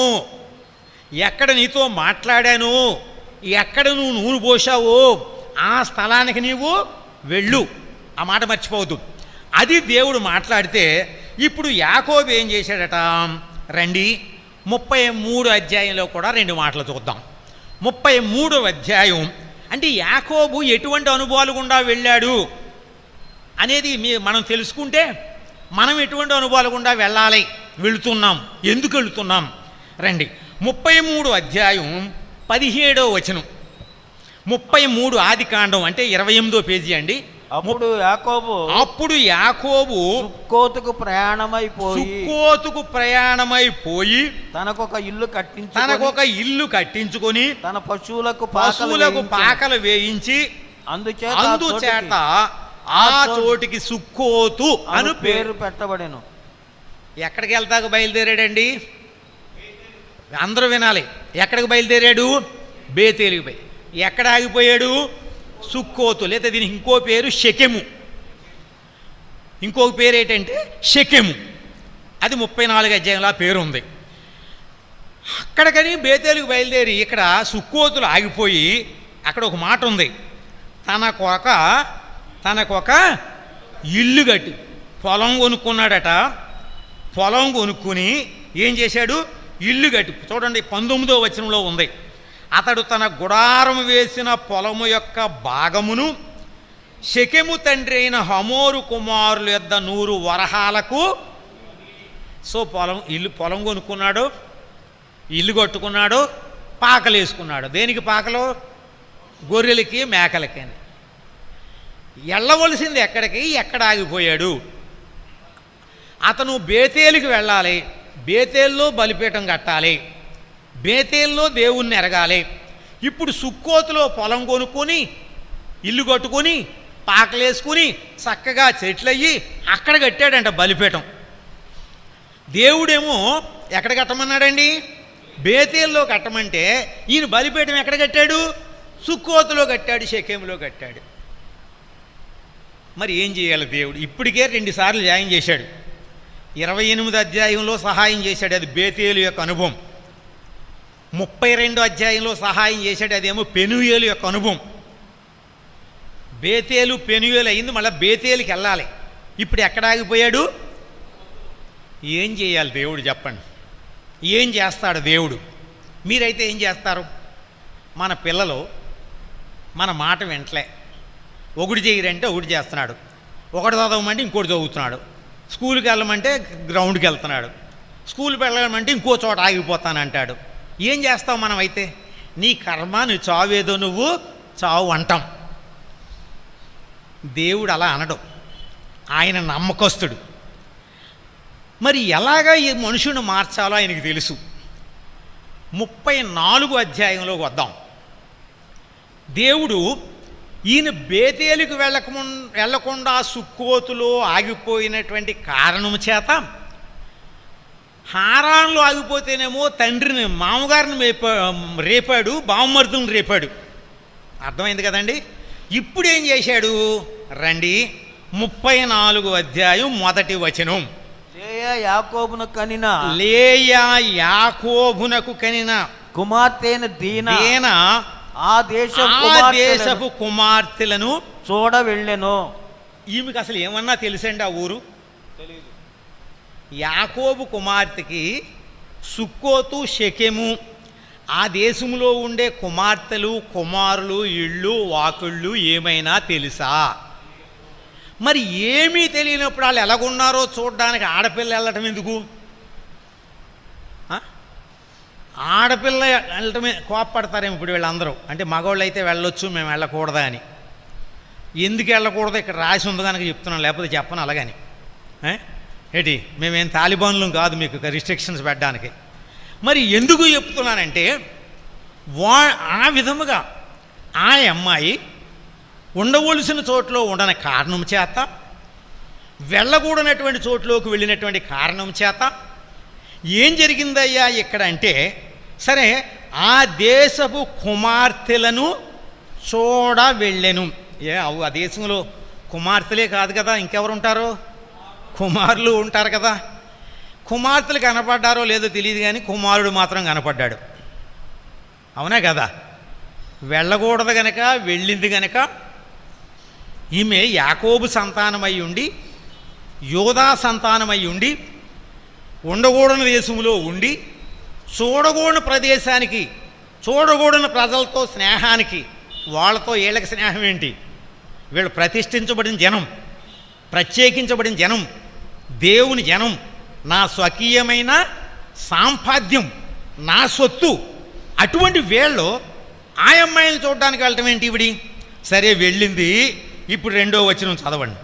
ఎక్కడ నీతో మాట్లాడాను, ఎక్కడ నువ్వు నూనె పోసావో ఆ స్థలానికి నీవు వెళ్ళు. ఆ మాట మర్చిపోవద్దు. అది దేవుడు మాట్లాడితే ఇప్పుడు యాకోబు ఏం చేశాడట, రండి 33 అధ్యాయంలో కూడా 2 మాటలు చూద్దాం. 33వ అధ్యాయం అంటే యాకోబు ఎటువంటి అనుభవాలు గుండా వెళ్ళాడు అనేది మనం తెలుసుకుంటే మనం ఎటువంటి అనుభవాలు గుండా వెళ్ళాలి, వెళుతున్నాం, ఎందుకు వెళుతున్నాం రండి. 33 అధ్యాయం 17వ వచనం. 33 ఆదికాండం అంటే 28వ పేజీ అండి.
అప్పుడు యాకోబు సుక్కోతుకు ప్రయాణమైపోయి తనకొక ఇల్లు కట్టించుకొని తన పశువులకు పాకలు వేయించి అందుచేత ఆ చోటికి సుక్కోతు అను పేరు పెట్టబడెను. ఎక్కడికి వెళ్తాకు బయలుదేరాడండి, అందరూ వినాలి. ఎక్కడికి బయలుదేరాడు, బేతేలికి పోయి. ఎక్కడ ఆగిపోయాడు, సుక్కోతు, లేదా దీనికి ఇంకో పేరు షెకెము. ఇంకొక పేరు ఏంటంటే షెకెము, అది 34 అధ్యాయంలో ఆ పేరు ఉంది. అక్కడికని బేతేలుకు బయలుదేరి ఇక్కడ సుక్కోతులు ఆగిపోయి అక్కడ ఒక మాట ఉంది, తనకొక ఇల్లు కట్టి పొలం కొనుక్కున్నాడట. పొలం కొనుక్కుని ఏం చేశాడు, ఇల్లు కట్టి, చూడండి 19వ వచనంలో ఉంది, అతడు తన గుడారం వేసిన పొలము యొక్క భాగమును షెకెము తండ్రి అయిన హమోరు కుమారుల యొద్ద 100 వరహాలకు. సో పొలం కొనుక్కున్నాడు, ఇల్లు కట్టుకున్నాడు, పాకలు వేసుకున్నాడు. దేనికి పాకలు? గొర్రెలకి మేకలకి. వెళ్ళవలసింది ఎక్కడికి? ఎక్కడ ఆగిపోయాడు? అతను బేతేలుకి వెళ్ళాలి, బేతేల్లో బలిపీఠం కట్టాలి, బేతేల్లో దేవుణ్ణి ఎరగాలి. ఇప్పుడు సుక్కోతులో పొలం కొనుక్కొని ఇల్లు కట్టుకొని పాకలేసుకుని చక్కగా చెట్లయ్యి అక్కడ కట్టాడంట బలిపీఠం. దేవుడేమో ఎక్కడ కట్టమన్నాడండి? బేతేల్లో కట్టమంటే ఈయన బలిపీఠం ఎక్కడ కట్టాడు? సుక్కోతులో కట్టాడు, షెకెములో కట్టాడు. మరి ఏం చేయాలి దేవుడు? ఇప్పటికే 2 సార్లు జాయిన్ చేశాడు. 28 అధ్యాయంలో సహాయం చేశాడు, అది బేతేలు యొక్క అనుభవం. 32 అధ్యాయంలో సహాయం చేశాడు, అదేమో పెనుయేలు యొక్క అనుభవం. బేతేలు పెనుయేలు అయింది, మళ్ళీ బేతేలుకి వెళ్ళాలి. ఇప్పుడు ఎక్కడ ఆగిపోయాడు? ఏం చేయాలి దేవుడు చెప్పండి? ఏం చేస్తాడు దేవుడు? మీరైతే ఏం చేస్తారు? మన పిల్లలు మన మాట వింటలే, ఒకటి చేయరంటే ఒకటి చేస్తున్నాడు, ఒకటి చదవమంటే ఇంకోటి చదువుతున్నాడు, స్కూల్కి వెళ్ళమంటే గ్రౌండ్కి వెళ్తున్నాడు, స్కూల్కి వెళ్ళమంటే ఇంకో చోట ఆగిపోతానంటాడు. ఏం చేస్తావు మనం అయితే? నీ కర్మ, నీ చావేదో నువ్వు చావు అంటాం. దేవుడు అలా అనడం, ఆయన నమ్మకస్తుడు. మరి ఎలాగా ఈ మనుషుని మార్చాలో ఆయనకు తెలుసు. 34 అధ్యాయంలోకి వద్దాం. దేవుడు ఈయన బేతేలుకు వెళ్ళకుండా సుక్కోతులో ఆగిపోయినటువంటి కారణం చేత, హారాన్లో ఆగిపోతేనేమో తండ్రిని మామగారిని రేపాడు, బావమరుదుని రేపాడు. అర్థమైంది కదండి? ఇప్పుడు ఏం చేశాడు? రండి, 34 అధ్యాయం 1వ వచనం.
లేయా యాకోబునకు కనిన
కుమార్తెను దీనా
ఆ దేశపు
కుమార్తెలను
చూడ వెళ్ళెను.
ఈమెకు అసలు ఏమన్నా తెలుసండి ఆ ఊరు? యాకోబు కుమార్తెకి సుక్కోతు, షెకెము, ఆ దేశంలో ఉండే కుమార్తెలు, కుమారులు, ఇళ్ళు, వాకుళ్ళు ఏమైనా తెలుసా? మరి ఏమీ తెలియనప్పుడు వాళ్ళు ఎలాగున్నారో చూడడానికి ఆడపిల్ల వెళ్ళటం ఎందుకు? ఆడపిల్ల వెళ్ళటమే కోప్పడతారేమో ఇప్పుడు వీళ్ళందరూ. అంటే మగవాళ్ళు అయితే వెళ్ళొచ్చు, మేము వెళ్ళకూడదా అని. ఎందుకు వెళ్ళకూడదు ఇక్కడ రాసి ఉంది కనుక చెప్తున్నాను, లేకపోతే చెప్పను అలాగని. ఏంటి, మేమేం తాలిబాన్లు కాదు మీకు రిస్ట్రిక్షన్స్ పెట్టడానికి. మరి ఎందుకు చెప్తున్నానంటే, ఆ విధముగా ఆ అమ్మాయి ఉండవలసిన చోట్లో ఉండని కారణం చేత, వెళ్ళకూడనటువంటి చోట్లోకి వెళ్ళినటువంటి కారణం చేత ఏం జరిగిందయ్యా ఇక్కడ అంటే, సరే ఆ దేశపు కుమార్తెలను చూడ వెళ్ళెను. ఆ దేశంలో కుమార్తెలే కాదు కదా, ఇంకెవరు ఉంటారు? కుమారులు ఉంటారు కదా. కుమార్తెలు కనపడ్డారో లేదో తెలియదు కానీ కుమారుడు మాత్రం కనపడ్డాడు. అవునా కదా? వెళ్ళకూడదు గనక వెళ్ళింది గనక ఈమె యాకోబు సంతానమై ఉండి, యోధా సంతానమై ఉండి, ఉండకూడని దేశంలో ఉండి, చూడకూడని ప్రదేశానికి, చూడకూడని ప్రజలతో స్నేహానికి, వాళ్ళతో వీళ్ళకి స్నేహం ఏంటి? వీళ్ళు ప్రతిష్ఠించబడిన జనం, ప్రత్యేకించబడిన జనం, దేవుని జనం, నా స్వకీయమైన సాంపాద్యం, నా సొత్తు. అటువంటి వీళ్ళు ఆ అమ్మాయిని చూడడానికి వెళ్ళటం ఏంటి ఇవిడి? సరే వెళ్ళింది. ఇప్పుడు 2వ వచనం చదవండి.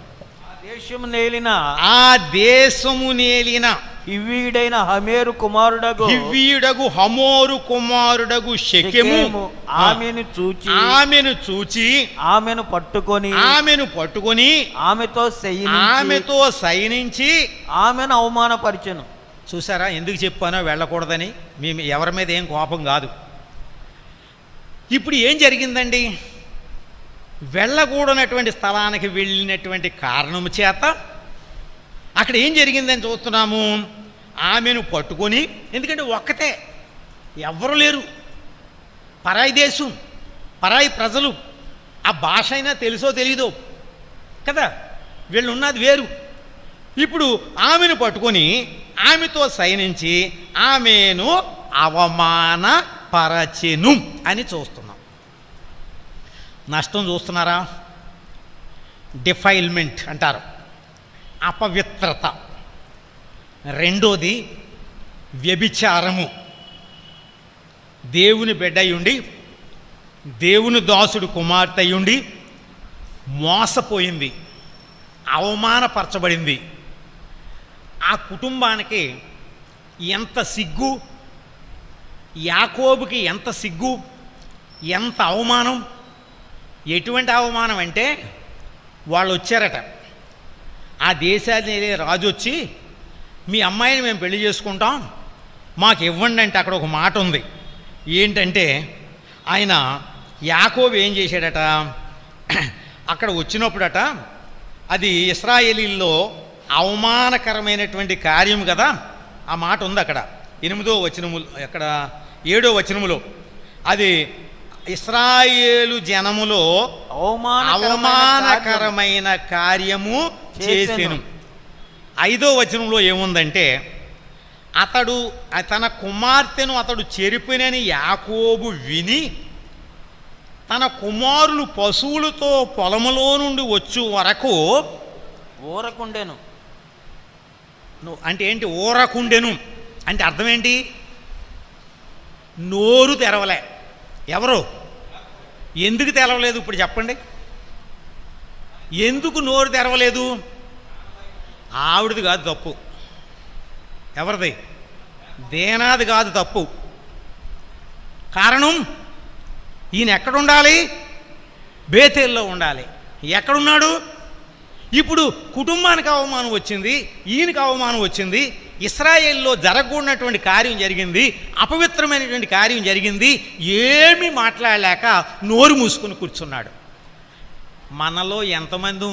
ఆ దేశము నేలిన
హివ్వీయుడైన హమోరు
కుమారుడగు షెకెము ఆమెను చూచి
ఆమెను పట్టుకొని
ఆమెతో సైనించి
ఆమెను అవమానపరిచెను.
చూసారా ఎందుకు చెప్పానో వెళ్ళకూడదని? మేము ఎవరి మీద ఏం కోపం కాదు. ఇప్పుడు ఏం జరిగిందండి? వెళ్ళకూడనటువంటి స్థలానికి వెళ్ళినటువంటి కారణం చేత అక్కడ ఏం జరిగిందని చూస్తున్నాము. ఆమెను పట్టుకొని, ఎందుకంటే ఒక్కతే, ఎవ్వరు లేరు, పరాయి దేశం, పరాయి ప్రజలు, ఆ భాష అయినా తెలుసో తెలీదో కదా, వీళ్ళు ఉన్నది వేరు. ఇప్పుడు ఆమెను పట్టుకొని ఆమెతో సైనించి ఆమెను అవమానపరచెను అని చూస్తున్నాం. నష్టం చూస్తున్నారా? డిఫైల్మెంట్ అంటారు, అపవిత్రత. రెండోది వ్యభిచారము. దేవుని బిడ్డయుండి, దేవుని దాసుడు కుమార్తె అయ్యుండి మోసపోయింది, అవమానపరచబడింది. ఆ కుటుంబానికి ఎంత సిగ్గు, యాకోబుకి ఎంత సిగ్గు, ఎంత అవమానం. ఎటువంటి అవమానం అంటే, వాళ్ళు వచ్చారట, ఆ దేశాన్ని రాజు వచ్చి మీ అమ్మాయిని మేము పెళ్లి చేసుకుంటాం, మాకు ఇవ్వండి అంటే అక్కడ ఒక మాట ఉంది. ఏంటంటే ఆయన యాకోబు ఏం చేశాడట, అక్కడ వచ్చినప్పుడట అది ఇశ్రాయేలీల్లో అవమానకరమైనటువంటి కార్యం కదా. ఆ మాట ఉంది అక్కడ 8వ వచనము, అక్కడ 7వ వచనములో, అది ఇశ్రాయేలు జనములో అవమానకరమైన కార్యము చేసెను. 5వ వచనంలో ఏముందంటే, అతడు తన కుమార్తెను అతడు చెరిపినని యాకోబు విని తన కుమారులు పశువులతో పొలములో నుండి వచ్చు వరకు
ఊరకుండెను.
అంటే ఏంటి? ఊరకుండెను అంటే అర్థం ఏంటి? నోరు తెరవలే. ఎవరు? ఎందుకు తెరవలేదు? ఇప్పుడు చెప్పండి, ఎందుకు నోరు తెరవలేదు? ఆవిడది కాదు తప్పు. ఎవరిది? దేనాది కాదు తప్పు. కారణం, ఈయన ఎక్కడుండాలి? బేతేల్లో ఉండాలి. ఎక్కడున్నాడు? ఇప్పుడు కుటుంబానికి అవమానం వచ్చింది, ఈయనకి అవమానం వచ్చింది, ఇశ్రాయేల్లో జరగకూడనటువంటి కార్యం జరిగింది, అపవిత్రమైనటువంటి కార్యం జరిగింది. ఏమీ మాట్లాడలేక నోరు మూసుకుని కూర్చున్నాడు. మనలో ఎంతమంది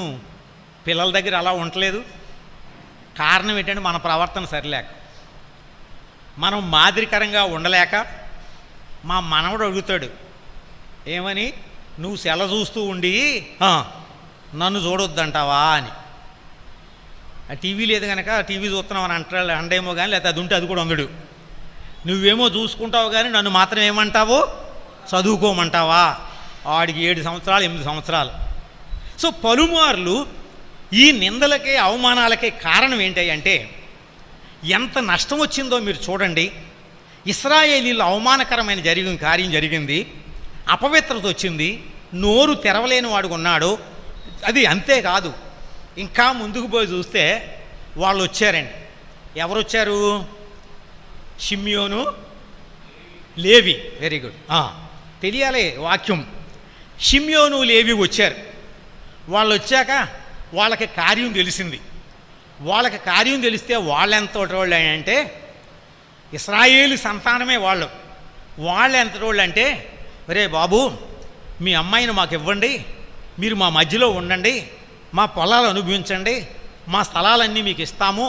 పిల్లల దగ్గర అలా ఉండలేదు? కారణం ఏంటంటే మన ప్రవర్తన సరిలేక, మనం మాదిరికరంగా ఉండలేక. మా మనవడు అడుగుతాడు, ఏమని, నువ్వు సెల చూస్తూ ఉండి నన్ను చూడొద్దంటావా అని. ఆ టీవీ లేదు కనుక టీవీ చూస్తున్నావు అని అండేమో కానీ, లేకపోతే అది ఉంటే అది కూడా అందడు. నువ్వేమో చూసుకుంటావు కానీ నన్ను మాత్రం ఏమంటావు? చదువుకోమంటావా? వాడికి 7 సంవత్సరాలు 8 సంవత్సరాలు. సో పలుమార్లు ఈ నిందలకే అవమానాలకే కారణం ఏంటి అంటే, ఎంత నష్టం వచ్చిందో మీరు చూడండి. ఇశ్రాయేలీలో అవమానకరమైన కార్యం జరిగింది, అపవిత్రత వచ్చింది, నోరు తెరవలేని వాడు ఉన్నాడు. అది అంతేకాదు, ఇంకా ముందుకు పోయి చూస్తే వాళ్ళు వచ్చారండి. ఎవరు వచ్చారు? షిమ్యోను, లేవి. వెరీ గుడ్, తెలియాలి వాక్యం. షిమ్యోను, లేవి వచ్చారు. వాళ్ళు వచ్చాక వాళ్ళకి కార్యం తెలిసింది. వాళ్ళకి కార్యం తెలిస్తే వాళ్ళెంతటి వాళ్ళు అంటే, ఇశ్రాయేలు సంతానమే వాళ్ళు. వాళ్ళు ఎంతటి వాళ్ళు అంటే, ఒరే బాబు, మీ అమ్మాయిని మాకు ఇవ్వండి, మీరు మా మధ్యలో ఉండండి, మా పొలాలు అనుభవించండి, మా స్థలాలన్నీ మీకు ఇస్తాము,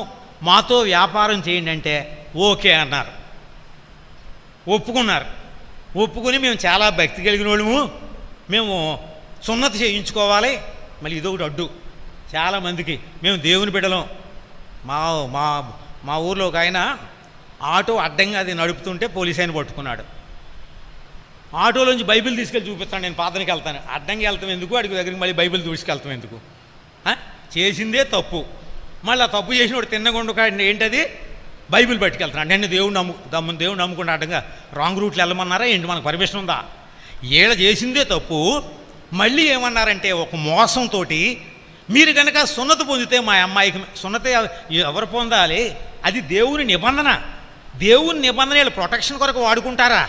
మాతో వ్యాపారం చేయండి అంటే ఓకే అన్నారు. ఒప్పుకున్నారు. ఒప్పుకుని మేము చాలా భక్తి కలిగిన వాళ్ళము, మేము సున్నతి చేయించుకోవాలి. మళ్ళీ ఇదొకటి అడ్డు చాలామందికి, మేము దేవుని బిడ్డలం. మా మా మా ఊర్లో ఒక ఆయన ఆటో అడ్డంగా అది నడుపుతుంటే పోలీస్ ఆయన పట్టుకున్నాడు. ఆటోలోంచి బైబిల్ తీసుకెళ్ళి చూపిస్తాను, నేను పాతనికి వెళ్తాను. అడ్డంగా వెళ్తాం ఎందుకు? అడిగి దగ్గరికి మళ్ళీ బైబిల్ తీసుకెళ్తాం ఎందుకు? చేసిందే తప్పు. మళ్ళీ ఆ తప్పు చేసినోడు తిన్నగుండు ఏంటది? బైబిల్ పట్టుకెళ్తున్నాడు. నేను దేవుడు నమ్ముకుంటా అడ్డంగా రాంగ్ రూట్లో వెళ్ళమన్నారా ఏంటి? మనకు పర్మిషన్ ఉందా? ఏళ్ళ చేసిందే తప్పు. మళ్ళీ ఏమన్నారంటే, ఒక మోసంతో, మీరు కనుక సున్నతి పొందితే మా అమ్మాయికి సున్నతి ఎవరు పొందాలి? అది దేవుని నిబంధన. దేవుని నిబంధన వీళ్ళు ప్రొటెక్షన్ కొరకు వాడుకుంటారా?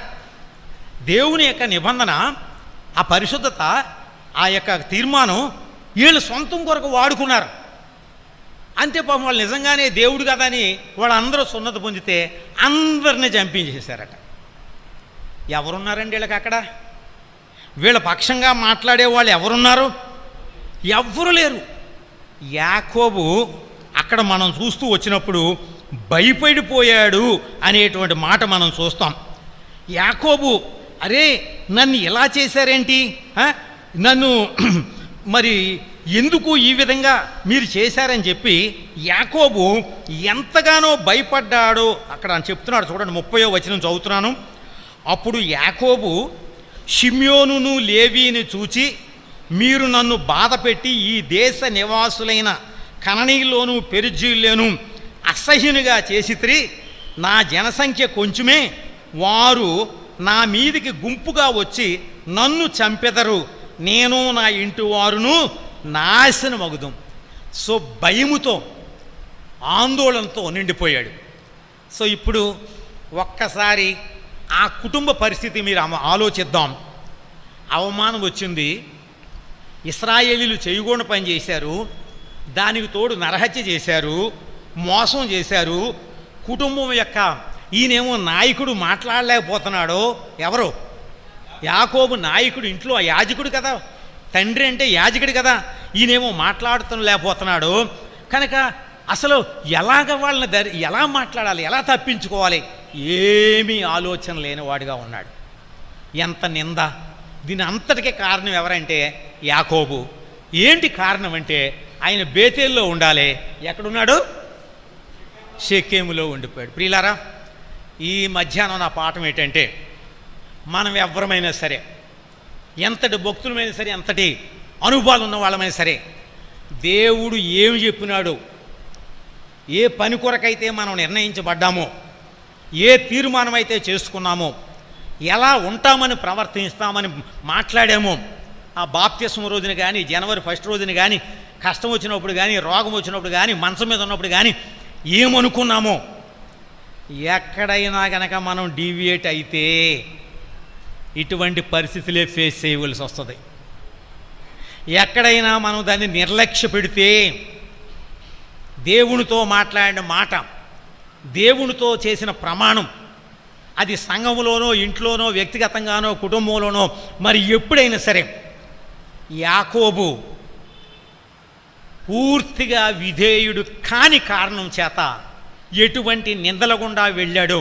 దేవుని యొక్క నిబంధన, ఆ పరిశుద్ధత, ఆ యొక్క తీర్మానం వీళ్ళు సొంతం కొరకు వాడుకున్నారు. అంతే. పాపం వాళ్ళు నిజంగానే దేవుడు కదా అని వాళ్ళందరూ సున్నతి పొందితే అందరినీ చంపించేశారట. ఎవరున్నారండి వీళ్ళకి అక్కడ? వీళ్ళ పక్షంగా మాట్లాడే వాళ్ళు ఎవరున్నారు? ఎవ్వరు లేరు. యాకోబు అక్కడ మనం చూస్తూ వచ్చినప్పుడు భయపడిపోయాడు అనేటువంటి మాట మనం చూస్తాం. యాకోబు, అరే నన్ను ఇలా చేశారేంటి, నన్ను మరి ఎందుకు ఈ విధంగా మీరు చేశారని చెప్పి యాకోబు ఎంతగానో భయపడ్డాడో అక్కడ చెప్తున్నాడు. చూడండి 30వ వచనం చదువుతున్నాను. అప్పుడు యాకోబు షిమ్యోనును లేవీని చూచి, మీరు నన్ను బాధపెట్టి ఈ దేశ నివాసులైన కననీయుల్లోను పెరిజ్జీయుల్లోను అసహ్యునిగా చేసితిరి. నా జనసంఖ్య కొంచెమే, వారు నా మీదికి గుంపుగా వచ్చి నన్ను చంపెదరు, నేను నా ఇంటి వారును నాశనమగుదాం. సో భయముతో ఆందోళనతో నిండిపోయాడు. సో ఇప్పుడు ఒక్కసారి ఆ కుటుంబ పరిస్థితి మీరు ఆలోచిద్దాం. అవమానం వచ్చింది, ఇశ్రాయేలీలు చేయకూడని పని చేశారు, దానికి తోడు నరహత్య చేశారు, మోసం చేశారు. కుటుంబం యొక్క ఈయనేమో నాయకుడు మాట్లాడలేకపోతున్నాడో, ఎవరు యాకోబు నాయకుడు, ఇంట్లో యాజకుడు కదా, తండ్రి అంటే యాజకుడు కదా, ఈయనేమో మాట్లాడుతలేకపోతున్నాడు. కనుక అసలు ఎలాగ వాళ్ళని ఎలా మాట్లాడాలి, ఎలా తప్పించుకోవాలి, ఏమీ ఆలోచన లేనివాడిగా ఉన్నాడు. ఎంత నింద! దీని అంతటికే కారణం ఎవరంటే యాకోబు. ఏంటి కారణం అంటే ఆయన బేతేల్లో ఉండాలి, ఎక్కడున్నాడు? షెకెములో ఉండిపోయాడు. ప్రియులారా, ఈ మధ్యాహ్నం నా పాఠం ఏంటంటే, మనం ఎవరమైనా సరే, ఎంతటి భక్తులమైనా సరే, ఎంతటి అనుభవాలు ఉన్న వాళ్ళమైనా సరే, దేవుడు ఏమి చెప్పినాడు, ఏ పని కొరకైతే మనం నిర్ణయించబడ్డామో, ఏ తీర్మానం అయితే చేసుకున్నామో, ఎలా ఉంటామని ప్రవర్తిస్తామని మాట్లాడామో, ఆ బాప్తిస్మ రోజున కానీ, జనవరి 1 రోజున కానీ, కష్టం వచ్చినప్పుడు కానీ, రోగం వచ్చినప్పుడు కానీ, మంచం మీద ఉన్నప్పుడు కానీ ఏమనుకున్నామో, ఎక్కడైనా కనుక మనం డీవియేట్ అయితే ఇటువంటి పరిస్థితులే ఫేస్ చేయవలసి వస్తుంది. ఎక్కడైనా మనం దాన్ని నిర్లక్ష్య పెడితే, దేవునితో మాట్లాడిన మాట, దేవునితో చేసిన ప్రమాణం, అది సంఘములోనో, ఇంట్లోనో, వ్యక్తిగతంగానో, కుటుంబంలోనో, మరి ఎప్పుడైనా సరే యాకోబు పూర్తిగా విధేయుడు కాని కారణం చేత ఎటువంటి నిందల గుండా వెళ్ళాడో,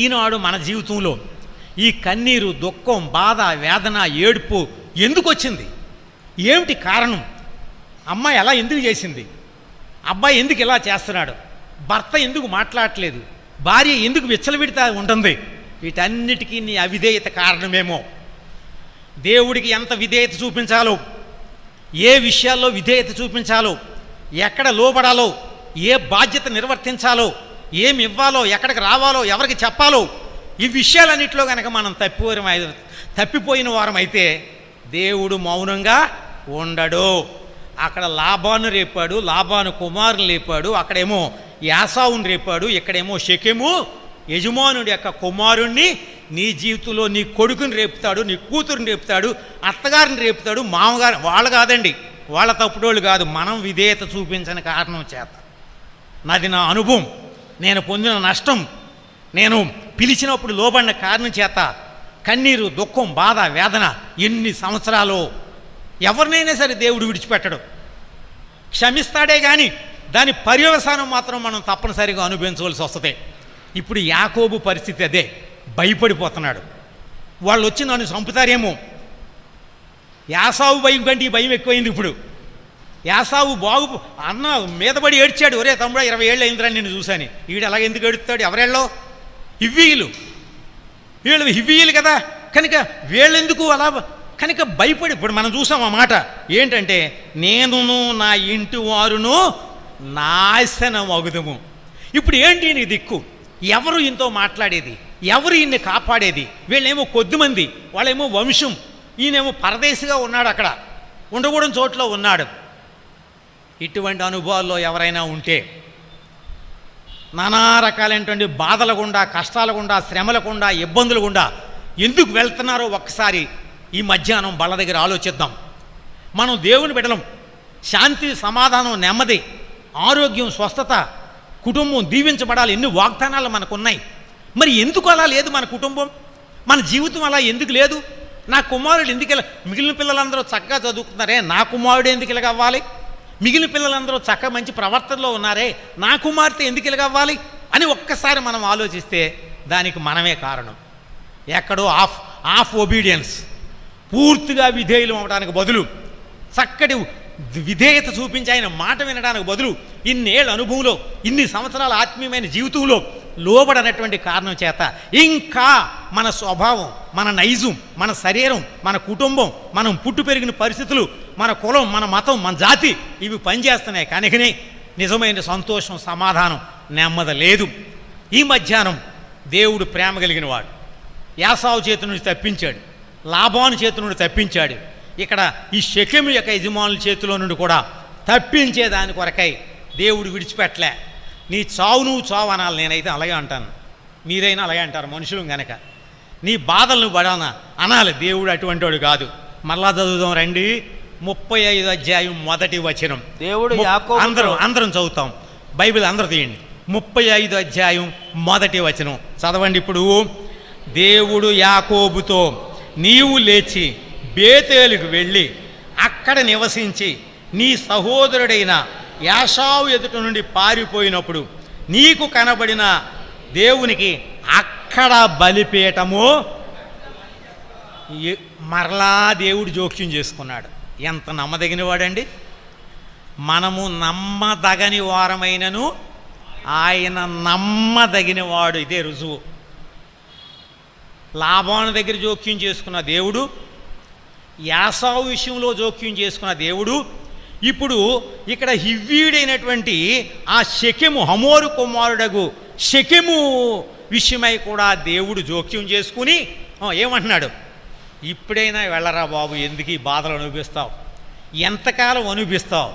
ఈనాడు మన జీవితంలో ఈ కన్నీరు, దుఃఖం, బాధ, వేదన, ఏడుపు ఎందుకు వచ్చింది? ఏమిటి కారణం? అమ్మాయి అలా ఎందుకు చేసింది? అబ్బాయి ఎందుకు ఇలా చేస్తున్నాడు? భర్త ఎందుకు మాట్లాడట్లేదు? భార్య ఎందుకు విచ్చలవిడితా ఉంటుంది? వీటన్నిటికీ నీ అవిధేయత కారణమేమో. దేవుడికి ఎంత విధేయత చూపించాలో, ఏ విషయాల్లో విధేయత చూపించాలో, ఎక్కడ లోబడాలో, ఏ బాధ్యత నిర్వర్తించాలో, ఏమి ఇవ్వాలో, ఎక్కడికి రావాలో, ఎవరికి చెప్పాలో, ఈ విషయాలన్నింటిలో కనుక మనం తప్పిపోయిన వారం అయితే దేవుడు మౌనంగా ఉండడు. అక్కడ లాబాను రేపాడు, లాబాను కుమారుని లేపాడు, అక్కడేమో యాసావుని రేపాడు, ఇక్కడేమో షెకెము యజమానుడి యొక్క కుమారుణ్ణి నీ జీవితంలో నీ కొడుకుని రేపుతాడు, నీ కూతురుని రేపుతాడు, అత్తగారిని రేపుతాడు, మామగారు. వాళ్ళు కాదండి, వాళ్ళ తప్పుడోళ్ళు కాదు, మనం విధేయత చూపించని కారణం చేత. నాది నా అనుభవం, నేను పొందిన నష్టం, నేను పిలిచినప్పుడు లోబడిన కారణం చేత కన్నీరు, దుఃఖం, బాధ, వేదన ఎన్ని సంవత్సరాలు. ఎవరినైనా సరే దేవుడు విడిచిపెట్టడు, క్షమిస్తాడే కానీ దాని పర్యవసానం మాత్రం మనం తప్పనిసరిగా అనుభవించవలసి వస్తుంది. ఇప్పుడు యాకోబు పరిస్థితి అదే, భయపడిపోతున్నాడు. వాళ్ళు వచ్చి నన్ను చంపుతారేమో. యాసావు భయం కంటే ఈ భయం ఎక్కువైంది ఇప్పుడు. యాసావు అన్న మీదపడి ఏడ్చాడు, ఒరే తమ్ముడా 20 ఏళ్ళు అయిందిరా నిన్ను చూశాను. వీడు అలాగ ఎందుకు ఏడుస్తాడు? ఎవరెళ్ళో హివ్వీయులు, వీళ్ళు హివ్వీయులు కదా, కనుక వీళ్ళెందుకు అలా? కనుక భయపడి, ఇప్పుడు మనం చూసాం ఆ మాట ఏంటంటే, నేనును నా ఇంటి వారును నాశనమగుదుము. ఇప్పుడు ఏంటి నీ దిక్కు? ఎవరు ఈయనతో మాట్లాడేది? ఎవరు ఈయన్ని కాపాడేది? వీళ్ళేమో కొద్దిమంది, వాళ్ళేమో వంశం, ఈయనేమో పరదేశిగా ఉన్నాడు, అక్కడ ఉండకూడని చోట్ల ఉన్నాడు. ఇటువంటి అనుభవాల్లో ఎవరైనా ఉంటే, నానా రకాలైనటువంటి బాధల గుండా, కష్టాల గుండా, శ్రమల గుండా, ఇబ్బందులు గుండా ఎందుకు వెళ్తున్నారో ఒక్కసారి ఈ మధ్యాహ్నం బళ్ళ దగ్గర ఆలోచిద్దాం. మనం దేవుని బిడ్డలం, శాంతి, సమాధానం, నెమ్మది, ఆరోగ్యం, స్వస్థత, కుటుంబం దీవించబడాలి, ఎన్ని వాగ్దానాలు మనకున్నాయి. మరి ఎందుకు అలా లేదు మన కుటుంబం, మన జీవితం అలా ఎందుకు లేదు? నా కుమారుడు ఎందుకు ఇలా, మిగిలిన పిల్లలందరూ చక్కగా చదువుతున్నారే, నా కుమారుడు ఎందుకు ఇలాగ అవ్వాలి? మిగిలిన పిల్లలందరూ చక్కగా మంచి ప్రవర్తనలో ఉన్నారే, నా కుమార్తె ఎందుకు ఇలాగ అవ్వాలి అని ఒక్కసారి మనం ఆలోచిస్తే దానికి మనమే కారణం. ఎక్కడో ఆఫ్ ఒబీడియన్స్, పూర్తిగా విధేయులు అవడానికి బదులు చక్కటి విధేయత చూపించి ఆయన మాట వినడానికి బదులు ఇన్నేళ్ళ అనుభవంలో, ఇన్ని సంవత్సరాల ఆత్మీయమైన జీవితంలో లోబడనటువంటి కారణం చేత ఇంకా మన స్వభావం, మన నైజం, మన శరీరం, మన కుటుంబం, మనం పుట్టు పెరిగిన పరిస్థితులు, మన కులం, మన మతం, మన జాతి ఇవి పనిచేస్తున్నాయి. కనుకనే నిజమైన సంతోషం, సమాధానం, నెమ్మది లేదు. ఈ మధ్యాహ్నం దేవుడు ప్రేమ కలిగిన వాడు. యాసావు చేతి నుండి తప్పించాడు, లాబాను చేతి నుండి తప్పించాడు. ఇక్కడ ఈ షెకెము యొక్క యజమానుల చేతిలో నుండి కూడా తప్పించేదాని కొరకై దేవుడు విడిచిపెట్టలే. నీ చావు నువ్వు చావు అనాలి. నేనైతే అలాగే అంటాను, మీరైనా అలాగే అంటారు మనుషులు గనక. నీ బాధలు నువ్వు పడానా అనాలి. దేవుడు అటువంటి వాడు కాదు. మళ్ళా చదువుదాం రండి, 35 అధ్యాయం 1వ వచనం.
దేవుడు
అందరం చదువుతాం, బైబిల్ అందరూ తీయండి. 35 అధ్యాయం 1వ వచనం చదవండి ఇప్పుడు. దేవుడు యాకోబుతో, నీవు లేచి బేతేలుకు వెళ్ళి అక్కడ నివసించి నీ సహోదరుడైన యాషావు ఎదుట నుండి పారిపోయినప్పుడు నీకు కనబడిన దేవునికి అక్కడ బలిపీఠము. మరలా దేవుడు జోక్యం చేసుకున్నాడు. ఎంత నమ్మదగిన వాడండి. మనము నమ్మదగని వారమైనను ఆయన నమ్మదగిన వాడు. ఇదే రుజువు. లాబాను దగ్గర జోక్యం చేసుకున్న దేవుడు, యాసావు విషయంలో జోక్యం చేసుకున్న దేవుడు, ఇప్పుడు ఇక్కడ హివ్వీడైనటువంటి ఆ షెకెము, హమోరు కుమారుడగు షెకెము విషయమై కూడా దేవుడు జోక్యం చేసుకుని ఏమంటున్నాడు? ఇప్పుడైనా వెళ్ళరా బాబు, ఎందుకు ఈ బాధలు అనుభవిస్తావు? ఎంతకాలం అనుభవిస్తావు?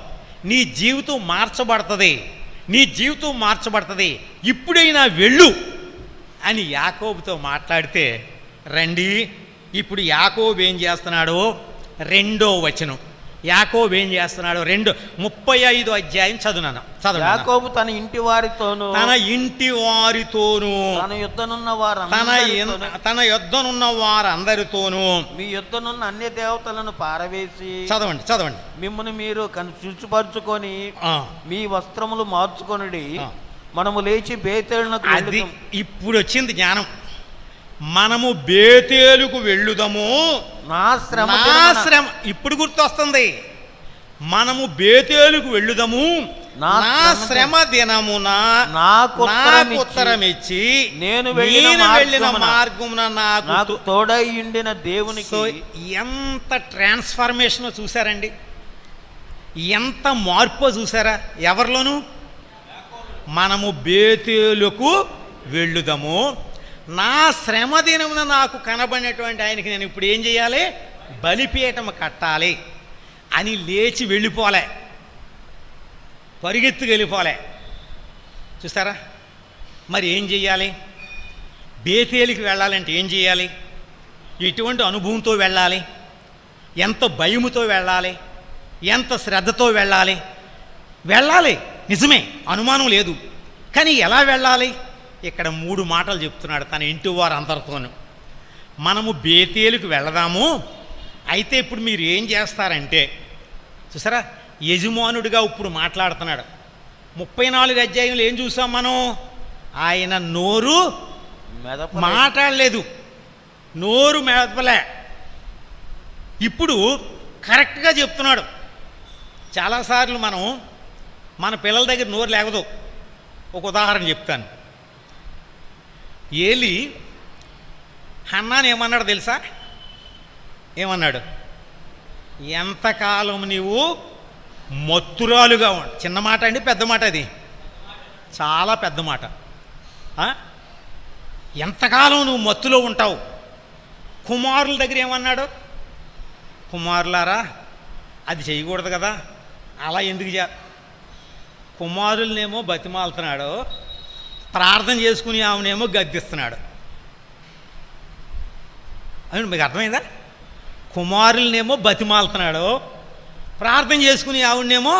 నీ జీవితం మార్చబడుతుంది, నీ జీవితం మార్చబడుతుంది, ఇప్పుడైనా వెళ్ళు అని యాకోబుతో మాట్లాడితే రండి. ఇప్పుడు యాకోబు ఏం చేస్తున్నాడో 2వ వచనం. యాకోబు ఏం చేస్తున్నాడు? 35 అధ్యాయం చదువు.
యాకోబు తన ఇంటి వారితోను
తన యొద్దనున్న వారందరితోనూ
మీ యొద్దనున్న అన్య దేవతలను పారవేసి
చదవండి
మిమ్మల్ని మీరు శుచిపరచుకొని మీ వస్త్రములు మార్చుకొనుడి, మనము లేచి బేతేలునకు.
అది ఇప్పుడు వచ్చింది జ్ఞానం. మనము బేతేలుకు వెళ్ళుదాము. నా శ్రమ ఇప్పుడు గుర్తొస్తుంది. మనము బేతేలుకు వెళ్ళుదాము, నా శ్రమ దినమున నాకు ఉత్తరమిచ్చి నేను వెళ్ళిన మార్గమున నాకు
తోడైయుండిన దేవునికి.
ఎంత ట్రాన్స్ఫర్మేషన్ చూసారండి, ఎంత మార్పు చూసారా ఎవరిలోనూ? మనము బేతేలుకు వెళ్ళుదాము, నా శ్రమ దినమున నాకు కనబడినటువంటి ఆయనకి నేను ఇప్పుడు ఏం చేయాలి? బలిపీఠం కట్టాలి అని లేచి వెళ్ళిపోలే, పరిగెత్తుకు వెళ్ళిపోలే. చూస్తారా? మరి ఏం చెయ్యాలి? బేతేలికి వెళ్ళాలంటే ఏం చేయాలి? ఎటువంటి అనుభవంతో వెళ్ళాలి? ఎంత భయముతో వెళ్ళాలి? ఎంత శ్రద్ధతో వెళ్ళాలి? నిజమే, అనుమానం లేదు. కానీ ఎలా వెళ్ళాలి? ఇక్కడ 3 మాటలు చెప్తున్నాడు తన ఇంటి వారు అందరితోనూ. మనము బేతేలుకు వెళదాము, అయితే ఇప్పుడు మీరు ఏం చేస్తారంటే, చూసారా, యజమానుడిగా ఇప్పుడు మాట్లాడుతున్నాడు. 34 అధ్యాయంలో ఏం చూసాం మనం? ఆయన నోరు మాట్లాడలేదు, నోరు మెదపలే. ఇప్పుడు కరెక్ట్గా చెప్తున్నాడు. చాలాసార్లు మనం మన పిల్లల దగ్గర నోరు లేకదు. ఒక ఉదాహరణ చెప్తాను. ఏలి హన్నాను ఏమన్నాడు తెలుసా? ఏమన్నాడు? ఎంతకాలం నీవు మత్తురాలుగా ఉండు. చిన్న మాట అండి, పెద్ద మాట? అది చాలా పెద్ద మాట. ఎంతకాలం నువ్వు మత్తులో ఉంటావు? కుమారుల దగ్గర ఏమన్నాడు? కుమారులారా, అది చేయకూడదు కదా, అలా ఎందుకు కుమారులనేమో బతిమాలుతున్నాడు, ప్రార్థన చేసుకుని ఆమెనేమో గద్దిస్తున్నాడు. అని మీకు అర్థమైందా? కుమారులనేమో బతిమాలుతున్నాడు, ప్రార్థన చేసుకుని ఆవిడనేమో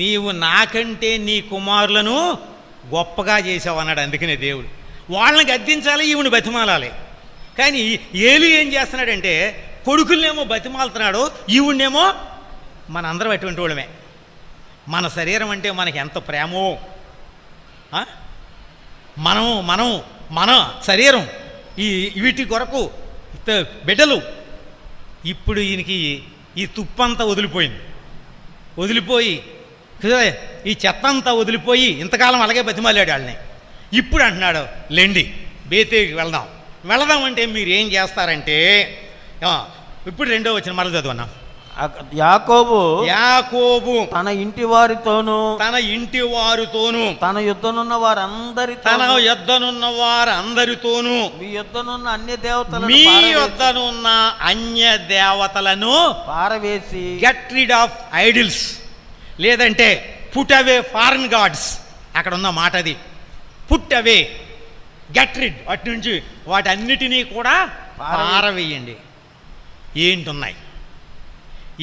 నీవు నాకంటే నీ కుమారులను గొప్పగా చేసావు అన్నాడు. అందుకనే దేవుడు వాళ్ళని గద్దించాలి, ఈవిని బతిమాలాలి. కానీ ఏలి ఏం చేస్తున్నాడంటే కొడుకులనేమో బతిమాలుతున్నాడు, ఈవిడనేమో మనందరం అటువంటి వాళ్ళమే. మన శరీరం అంటే మనకి ఎంత ప్రేమో, మన శరీరం వీటి కొరకు బిడ్డలు. ఇప్పుడు ఈయనకి ఈ తుప్పంతా వదిలిపోయింది. వదిలిపోయి ఈ చెత్త అంతా వదిలిపోయి ఇంతకాలం అలాగే బతిమాలాడు వాళ్ళని. ఇప్పుడు అంటున్నాడు లెండి బేతేలికి వెళదాం అంటే మీరు ఏం చేస్తారంటే ఇప్పుడు 2వ వచనం మరల చదువున్నా. యాకోబు
తన ఇంటి వారితోనూ
తన యుద్ధనున్న వారందరితోనూ
మీ యుద్ధనున్న
అన్య దేవతలను
పారవేసి
గెట్ రిడ్ ఆఫ్ ఐడిల్స్, లేదంటే పుట్ అవే ఫారెన్ గాడ్స్. అక్కడ ఉన్న మాట అది, పుట్ అవే, గెట్ రిడ్, అటు నుంచి వాటన్నిటినీ కూడా పారవేయండి. ఏంటున్నాయి,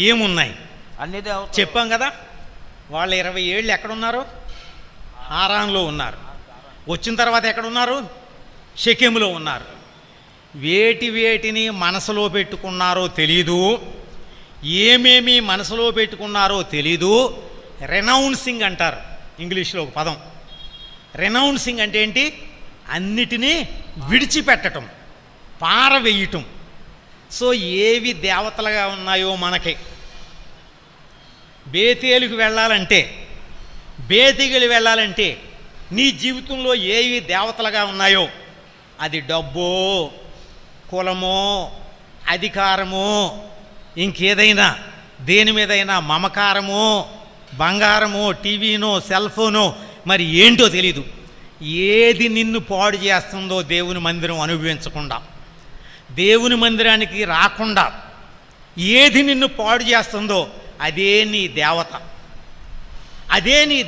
ఏమున్నాయి
అన్ని దేవతలు
చెప్పాం కదా. వాళ్ళు 20 ఏళ్ళు ఎక్కడున్నారు? హారాన్లో ఉన్నారు. వచ్చిన తర్వాత ఎక్కడున్నారు? షెకెములో ఉన్నారు. వేటిని మనసులో పెట్టుకున్నారో తెలీదు, ఏమేమి మనసులో పెట్టుకున్నారో తెలీదు. రెనౌన్సింగ్ అంటారు ఇంగ్లీష్లో ఒక పదం. రెనౌన్సింగ్ అంటే ఏంటి? అన్నిటినీ విడిచిపెట్టడం, పారవేయటం. సో ఏవి దేవతలుగా ఉన్నాయో మనకి బేతేలుకు వెళ్ళాలంటే నీ జీవితంలో ఏవి దేవతలుగా ఉన్నాయో, అది డబ్బో, కులమో, అధికారమో, ఇంకేదైనా దేని మీదైనా మమకారమో, బంగారమో, టీవీనో, సెల్ ఫోనో, మరి ఏంటో తెలీదు. ఏది నిన్ను పాడు చేస్తుందో దేవుని మందిరం అనుభవించకుండా, దేవుని మందిరానికి రాకుండా ఏది నిన్ను పాడు చేస్తుందో అదే నీ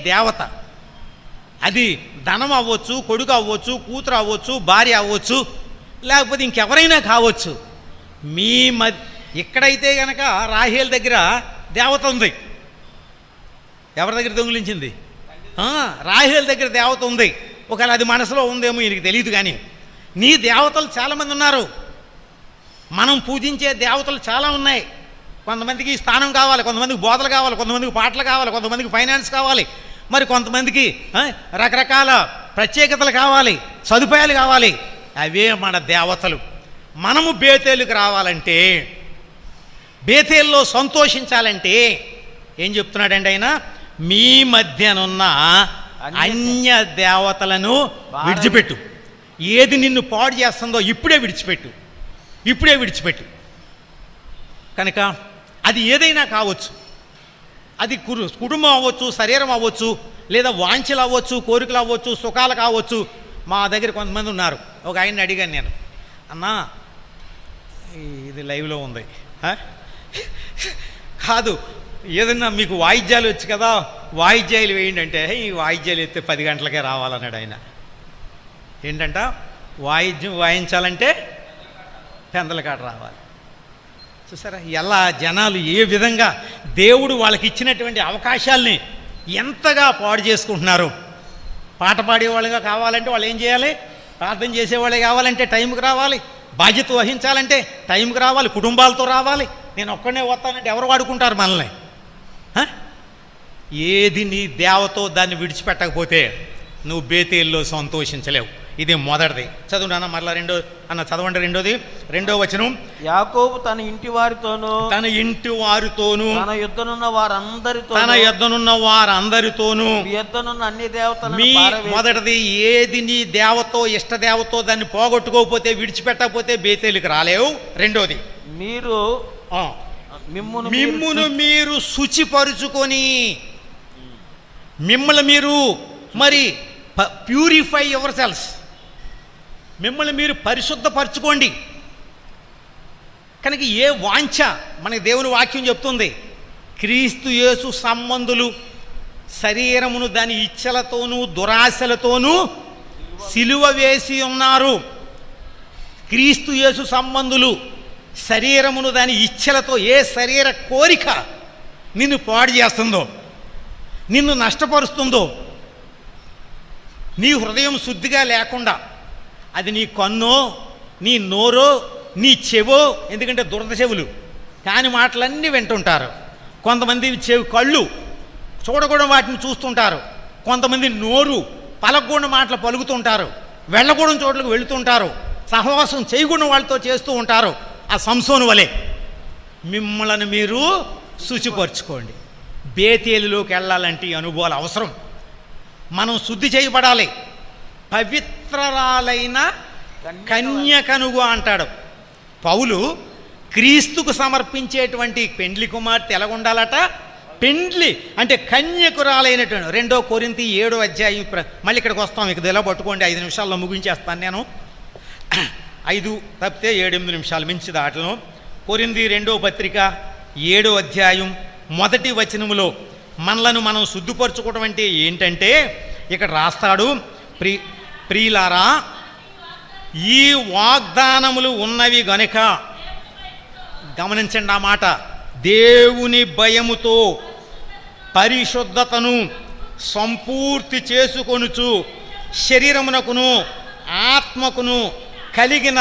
దేవత. అది ధనం అవ్వచ్చు, కొడుకు అవ్వచ్చు, కూతురు అవ్వచ్చు, భార్య అవ్వచ్చు, లేకపోతే ఇంకెవరైనా కావచ్చు. ఇక్కడైతే కనుక రాహేల్ దగ్గర దేవత ఉంది. ఎవరి దగ్గర దొంగిలించింది? రాహేల్ దగ్గర దేవత ఉంది. ఒకవేళ అది మనసులో ఉందేమో ఈయనకి తెలియదు, కానీ నీ దేవతలు చాలామంది ఉన్నారు. మనం పూజించే దేవతలు చాలా ఉన్నాయి. కొంతమందికి స్థానం కావాలి, కొంతమందికి బోధలు కావాలి, కొంతమందికి పాటలు కావాలి, కొంతమందికి ఫైనాన్స్ కావాలి, మరి కొంతమందికి రకరకాల ప్రత్యేకతలు కావాలి, సదుపాయాలు కావాలి. అవే మన దేవతలు. మనము బేతేలుకు రావాలంటే, బేతేల్లో సంతోషించాలంటే ఏం చెప్తున్నాడండి ఆయన? మీ మధ్యనున్న అన్య దేవతలను విడిచిపెట్టు. ఏది నిన్ను పాడు చేస్తుందో ఇప్పుడే విడిచిపెట్టు. కనుక అది ఏదైనా కావచ్చు. అది కుటుంబం అవ్వచ్చు, శరీరం అవ్వచ్చు, లేదా వాంఛలు అవ్వచ్చు, కోరికలు అవ్వచ్చు, సుఖాలు కావచ్చు. మా దగ్గర కొంతమంది ఉన్నారు. ఒక ఆయన్ని అడిగాను నేను, అన్నా ఇది లైవ్లో ఉంది కాదు, ఏదన్నా మీకు వాయిద్యాలు వచ్చు కదా, వాయిద్యాలు వేయండి అంటే, ఈ వాయిద్యాలు ఎత్తే 10 గంటలకే రావాలన్నాడు ఆయన. ఏంటంట, వాయిద్యం వాయించాలంటే పెందలకాట రావాలి. చూసారా ఎలా జనాలు ఏ విధంగా దేవుడు వాళ్ళకి ఇచ్చినటువంటి అవకాశాలని ఎంతగా పాడు చేసుకుంటున్నారు. పాట పాడేవాళ్ళుగా కావాలంటే వాళ్ళు ఏం చేయాలి? ప్రార్థన చేసేవాళ్ళే కావాలంటే టైంకి రావాలి, బాధ్యత వహించాలంటే టైంకి రావాలి, కుటుంబాలతో రావాలి. నేను ఒక్కడనే వస్తానంటే ఎవరు వాడుకుంటారు మనల్ని? ఏది నీ దేవతో దాన్ని విడిచిపెట్టకపోతే నువ్వు బేతేల్లో సంతోషించలేవు. ఇది మొదటిది. చదువునా మరలా చదవండి. రెండో వచనం.
యాకోబు తన ఇంటి వారితోనూ
తన
యుద్ధనున్న
వారందరితోనూ
మీ
మొదటిది, ఏది నీ దేవతో ఇష్ట దేవతో దాన్ని పోగొట్టుకోకపోతే, విడిచిపెట్టకపోతే బేతేలుకి రాలేవు. రెండోది, మిమ్మును మీరు శుచిపరుచుకొని, మిమ్మల్ని మీరు మరి ప్యూరిఫై యువర్ సెల్స్, మిమ్మల్ని మీరు పరిశుద్ధపరచుకోండి. కనుక ఏ వాంఛ, మనకి దేవుని వాక్యం చెప్తుంది, క్రీస్తు యేసు సంబంధులు శరీరమును దాని ఇచ్చలతోనూ దురాశలతోనూ సిలువ వేసి ఉన్నారు. క్రీస్తు యేసు సంబంధులు శరీరమును దాని ఇచ్చలతో, ఏ శరీర కోరిక నిన్ను పాడు చేస్తుందో, నిన్ను నష్టపరుస్తుందో, నీ హృదయం శుద్ధిగా లేకుండా, అది నీ కన్నో, నీ నోరో, నీ చెవో, ఎందుకంటే దురద చెవులు కాని మాటలన్నీ వింటుంటారు. కొంతమంది కళ్ళు చూడకూడని వాటిని చూస్తుంటారు. కొంతమంది నోరు పలకూడని మాటలు పలుకుతుంటారు, వెళ్ళకూడని చోట్లకు వెళుతుంటారు, సహవాసం చేయకూడని వాళ్ళతో చేస్తూ ఉంటారు. ఆ సంసోను వలె మిమ్మల్ని మీరు శుచిపరచుకోండి. బేతేలులోకి వెళ్ళాలంటే ఈ అనుభవాలు అవసరం. మనం శుద్ధి చేయబడాలి. పవిత్రరాలైన కన్యకనుగు అంటాడు పౌలు. క్రీస్తుకు సమర్పించేటువంటి పెండ్లి కుమార్తె ఎలాగుండాలట? పెండ్లి అంటే కన్యకురాలైనటువంటి 2 కొరింథీ 7వ అధ్యాయం. మళ్ళీ ఇక్కడికి వస్తాం, ఇక ఇలా పట్టుకోండి, 5 నిమిషాల్లో ముగించేస్తాను నేను. 5 తప్పితే 7-8 నిమిషాలు మించి దాటను. కొరింథీ 2వ పత్రిక 7వ అధ్యాయం 1వ వచనములో మనలను మనం శుద్ధిపరచుకోవడం అంటే ఏంటంటే ఇక్కడ రాస్తాడు, ప్రియులారా ఈ వాగ్దానములు ఉన్నవి గనుక, గమనించండి ఆ మాట, దేవుని భయముతో పరిశుద్ధతను సంపూర్తి చేసుకొనుచు శరీరమునకును ఆత్మకును కలిగిన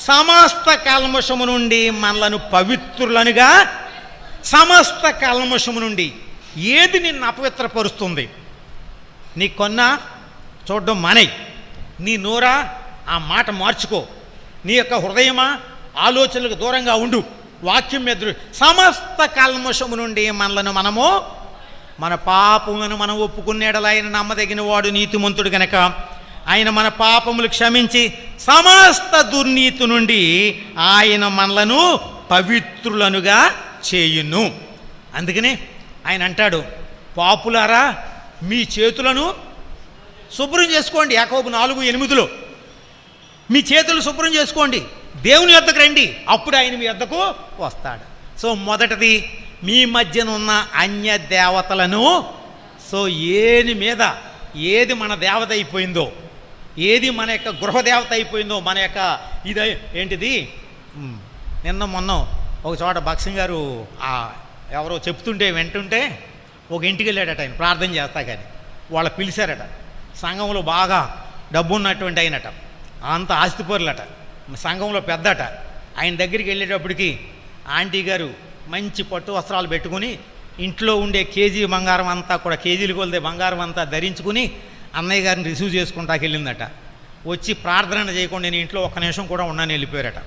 సమస్త కల్మషము నుండి మనలను పవిత్రులనుగా. సమస్త కల్మషము నుండి ఏది నిన్ను అపవిత్రపరుస్తుంది? నీ కొన్నా చూడడం మానేయ్, నీ నోరా ఆ మాట మార్చుకో, నీ యొక్క హృదయమా ఆలోచనలకు దూరంగా ఉండు, వాక్యం మీద. సమస్త కల్మషము నుండి మనలను మనము, మన పాపములను మనం ఒప్పుకునేడలా ఆయన నమ్మదగిన వాడు నీతిమంతుడు గనక ఆయన మన పాపములు క్షమించి సమస్త దుర్నీతి నుండి ఆయన మనలను పవిత్రులనుగా చేయును. అందుకనే ఆయన అంటాడు, పాపులారా మీ చేతులను శుభ్రం చేసుకోండి. యాకోబు 4:8 మీ చేతులు శుభ్రం చేసుకోండి, దేవుని యొద్దకు రండి, అప్పుడు ఆయన మీ యొద్దకు వస్తాడు. సో మొదటిది, మీ మధ్యన ఉన్న అన్య దేవతలను, సో ఏది మన దేవత అయిపోయిందో, ఏది మన యొక్క గృహదేవత అయిపోయిందో, మన యొక్క ఇది ఏంటిది, నిన్న మొన్న ఒక చోట భక్సింగ్ గారు ఎవరో చెప్తుంటే వింటుంటే ఒక ఇంటికి వెళ్ళాడట ఆయన ప్రార్థన చేస్తా. కానీ వాళ్ళు పిలిచారట, సంఘంలో బాగా డబ్బు ఉన్నటువంటి ఆయనట, అంత ఆస్తిపరులట, సంఘంలో పెద్దట. ఆయన దగ్గరికి వెళ్ళేటప్పటికి ఆంటీ గారు మంచి పట్టు వస్త్రాలు పెట్టుకుని ఇంట్లో ఉండే కేజీ బంగారం అంతా కూడా, కేజీలు కొలిదే బంగారం అంతా ధరించుకుని అన్నయ్య గారిని రిసీవ్ చేసుకుంటాకి వెళ్ళిందట. వచ్చి ప్రార్థన చేయకుండా నేను ఇంట్లో ఒక్క నిమిషం కూడా ఉన్నాను వెళ్ళిపోయారట.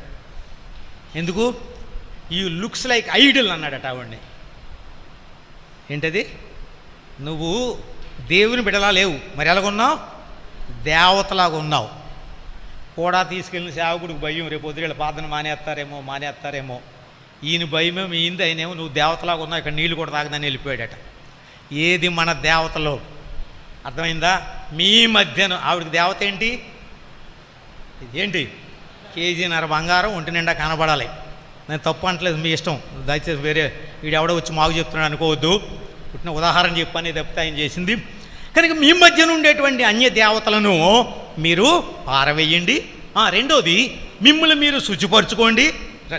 ఎందుకు? యూ లుక్స్ లైక్ ఐడల్ అన్నాడట ఆవిడ్ని. ఏంటది? నువ్వు దేవుని బిడలా లేవు, మరి ఎలాగున్నావు? దేవతలాగా ఉన్నావు. కూడా తీసుకెళ్ళిన సేవకుడికి భయం, రేపు వదిలేళ్ళ ప్రార్థన మానేస్తారేమో. ఈయన భయమేమో ఈయనది, అయినేమో నువ్వు దేవతలాగా ఉన్నావు, ఇక్కడ నీళ్ళు కూడా తాగదని వెళ్ళిపోయాడట. ఏది మన దేవతలో? అర్థమైందా? మీ మధ్యన ఆవిడకి దేవత ఏంటి? కేజీన్నర బంగారం ఒంటి నిండా కనబడాలి. నేను తప్పు అంటలేదు, మీ ఇష్టం, దయచేసి వేరే వీడెవడో వచ్చి మాకు చెప్తున్నాడు అనుకోవద్దు. పుట్టిన ఉదాహరణ చెప్పని తప్పితే ఆయన చేసింది. కనుక మీ మధ్యన ఉండేటువంటి అన్య దేవతలను మీరు పారవేయండి. రెండోది, మిమ్మల్ని మీరు శుచిపరచుకోండి.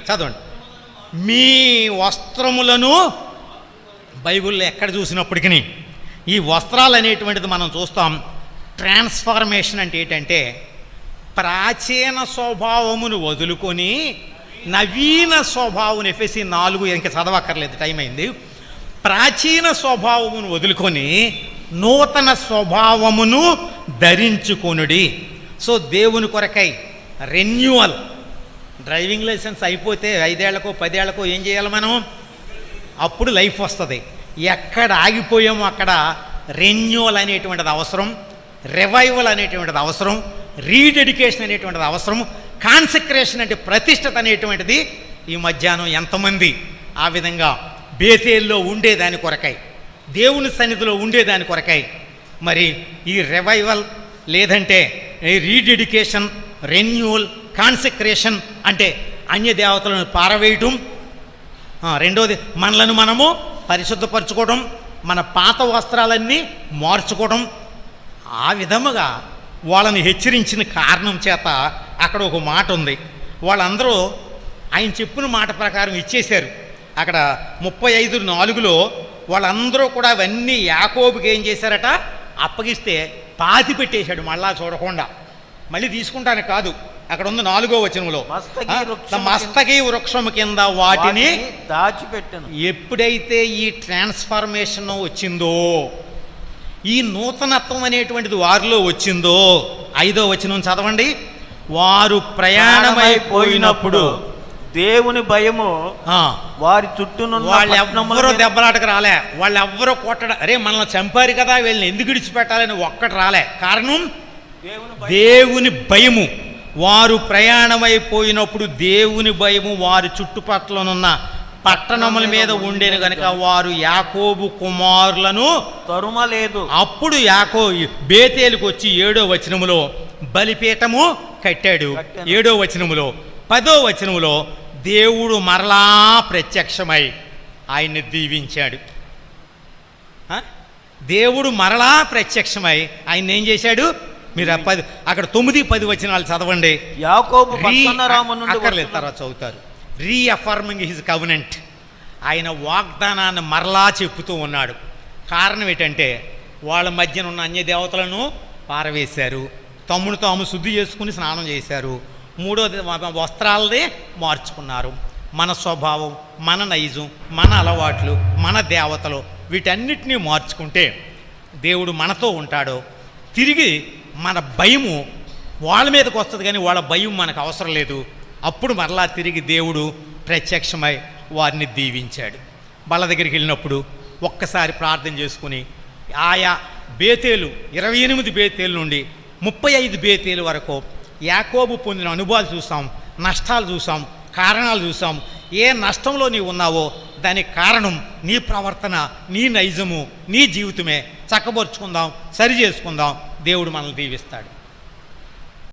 చదవండి. మీ వస్త్రములను, బైబిల్లో ఎక్కడ చూసినప్పటికీ ఈ వస్త్రాలు అనేటువంటిది మనం చూస్తాం. ట్రాన్స్ఫార్మేషన్ అంటే ఏంటంటే ప్రాచీన స్వభావమును వదులుకొని నవీన స్వభావం. ఎఫెసీ 4 ఇంకా చదవక్కర్లేదు, టైం అయింది. ప్రాచీన స్వభావమును వదులుకొని నూతన స్వభావమును ధరించుకొనుడి. సో దేవుని కొరకై రెన్యూవల్. డ్రైవింగ్ లైసెన్స్ అయిపోతే 5 ఏళ్లకో 10 ఏళ్లకో ఏం చేయాలి మనం? అప్పుడు లైఫ్ వస్తుంది. ఎక్కడ ఆగిపోయామో అక్కడ రెన్యూవల్ అనేటువంటిది అవసరం, రివైవల్ అనేటువంటిది అవసరం, రీడెడికేషన్ అనేటువంటిది అవసరం, కాన్సక్రేషన్ అంటే ప్రతిష్టత అనేటువంటిది. ఈ మధ్యాహ్నం ఎంతమంది ఆ విధంగా బేతేల్లో ఉండేదాని కొరకై, దేవుని సన్నిధిలో ఉండేదాని కొరకై మరి ఈ రివైవల్ లేదంటే రీడెడికేషన్, రెన్యూవల్, కాన్సక్రేషన్ అంటే అన్య దేవతలను పారవేయటం. రెండోది, మనలను మనము పరిశుద్ధపరచుకోవడం, మన పాత వస్త్రాలన్నీ మార్చుకోవడం. ఆ విధముగా వాళ్ళని హెచ్చరించిన కారణం చేత అక్కడ ఒక మాట ఉంది. వాళ్ళందరూ ఆయన చెప్పిన మాట ప్రకారం ఇచ్చేశారు. అక్కడ 35:4 వాళ్ళందరూ కూడా అవన్నీ యాకోబుకి ఏం చేశారట? అప్పగిస్తే పాతి పెట్టేశాడు, మళ్ళా చూడకుండా. మళ్ళీ తీసుకుంటానికి కాదు, అక్కడ ఉంది 4వ వచనంలో, మస్తకి వృక్షము కింద వాటిని
దాచిపెట్టను.
ఎప్పుడైతే ఈ ట్రాన్స్ఫార్మేషన్ వచ్చిందో, ఈ నూతనత్వం అనేటువంటిది వారిలో వచ్చిందో, 5వ వచనం చదవండి. వారు ప్రయాణమైపోయినప్పుడు
దేవుని భయము
ఆ,
వారి చుట్టూనున్న
వాళ్ళు
పట్టణముల
ఎవ్వరూ
మీద-
దెబ్బలాటకు రాలే, వాళ్ళు ఎవ్వరూ కొట్టడం, అరే మనల్ని చంపారు కదా వీళ్ళని ఎందుకు విడిచిపెట్టాలని ఒక్కటి రాలే. కారణం దేవుని భయము. వారు ప్రయాణమైపోయినప్పుడు దేవుని భయము వారి చుట్టుపక్కలనున్న పట్టణముల మీద ఉండేను గనుక వారు యాకోబు కుమారులను
తరుమలేదు.
అప్పుడు బేతేలుకు వచ్చి 7వ వచనములో బలిపీఠము కట్టాడు. 7వ వచనములో 10వ వచనములో దేవుడు మరలా ప్రత్యక్షమై ఆయన్ని దీవించాడు. దేవుడు మరలా ప్రత్యక్షమై ఆయన ఏం చేశాడు? మీరు అక్కడ 9-10 వచనాలు చదవండి.
యాకోబు పట్టణరాము నుండి
అక్కర్లేదు,
వచ్చుచున్న-
తర్వాత చదువుతారు. రీఅఫర్మింగ్ హిజ్ కవెనెంట్, ఆయన వాగ్దానాన్ని మరలా చెప్పుతూ ఉన్నాడు. కారణం ఏంటంటే వాళ్ళ మధ్యన ఉన్న అన్య దేవతలను పారవేశారు, తమ్ముడు తాము శుద్ధి చేసుకుని స్నానం చేశారు, మూడోది వస్త్రాలదే మార్చుకున్నారు. మన స్వభావం, మన నైజం, మన అలవాట్లు, మన దేవతలు వీటన్నిటినీ మార్చుకుంటే దేవుడు మనతో ఉంటాడో, తిరిగి మన భయము వాళ్ళ మీదకి వస్తుంది కానీ వాళ్ళ భయం మనకు అవసరం లేదు. అప్పుడు మరలా తిరిగి దేవుడు ప్రత్యక్షమై వారిని దీవించాడు. బల్ల దగ్గరికి వెళ్ళినప్పుడు ఒక్కసారి ప్రార్థన చేసుకుని ఆయా బేతేలు 28 బేతేలు నుండి 35 బేతేలు వరకు యాకోబు పొందిన అనుభవాలు చూసాం, నష్టాలు చూసాం, కారణాలు చూసాం. ఏ నష్టంలో నీవు ఉన్నావో దానికి కారణం నీ ప్రవర్తన, నీ నైజము, నీ జీవితమే. చక్కబరుచుకుందాం, సరి చేసుకుందాం. దేవుడు మనల్ని దీవిస్తాడు.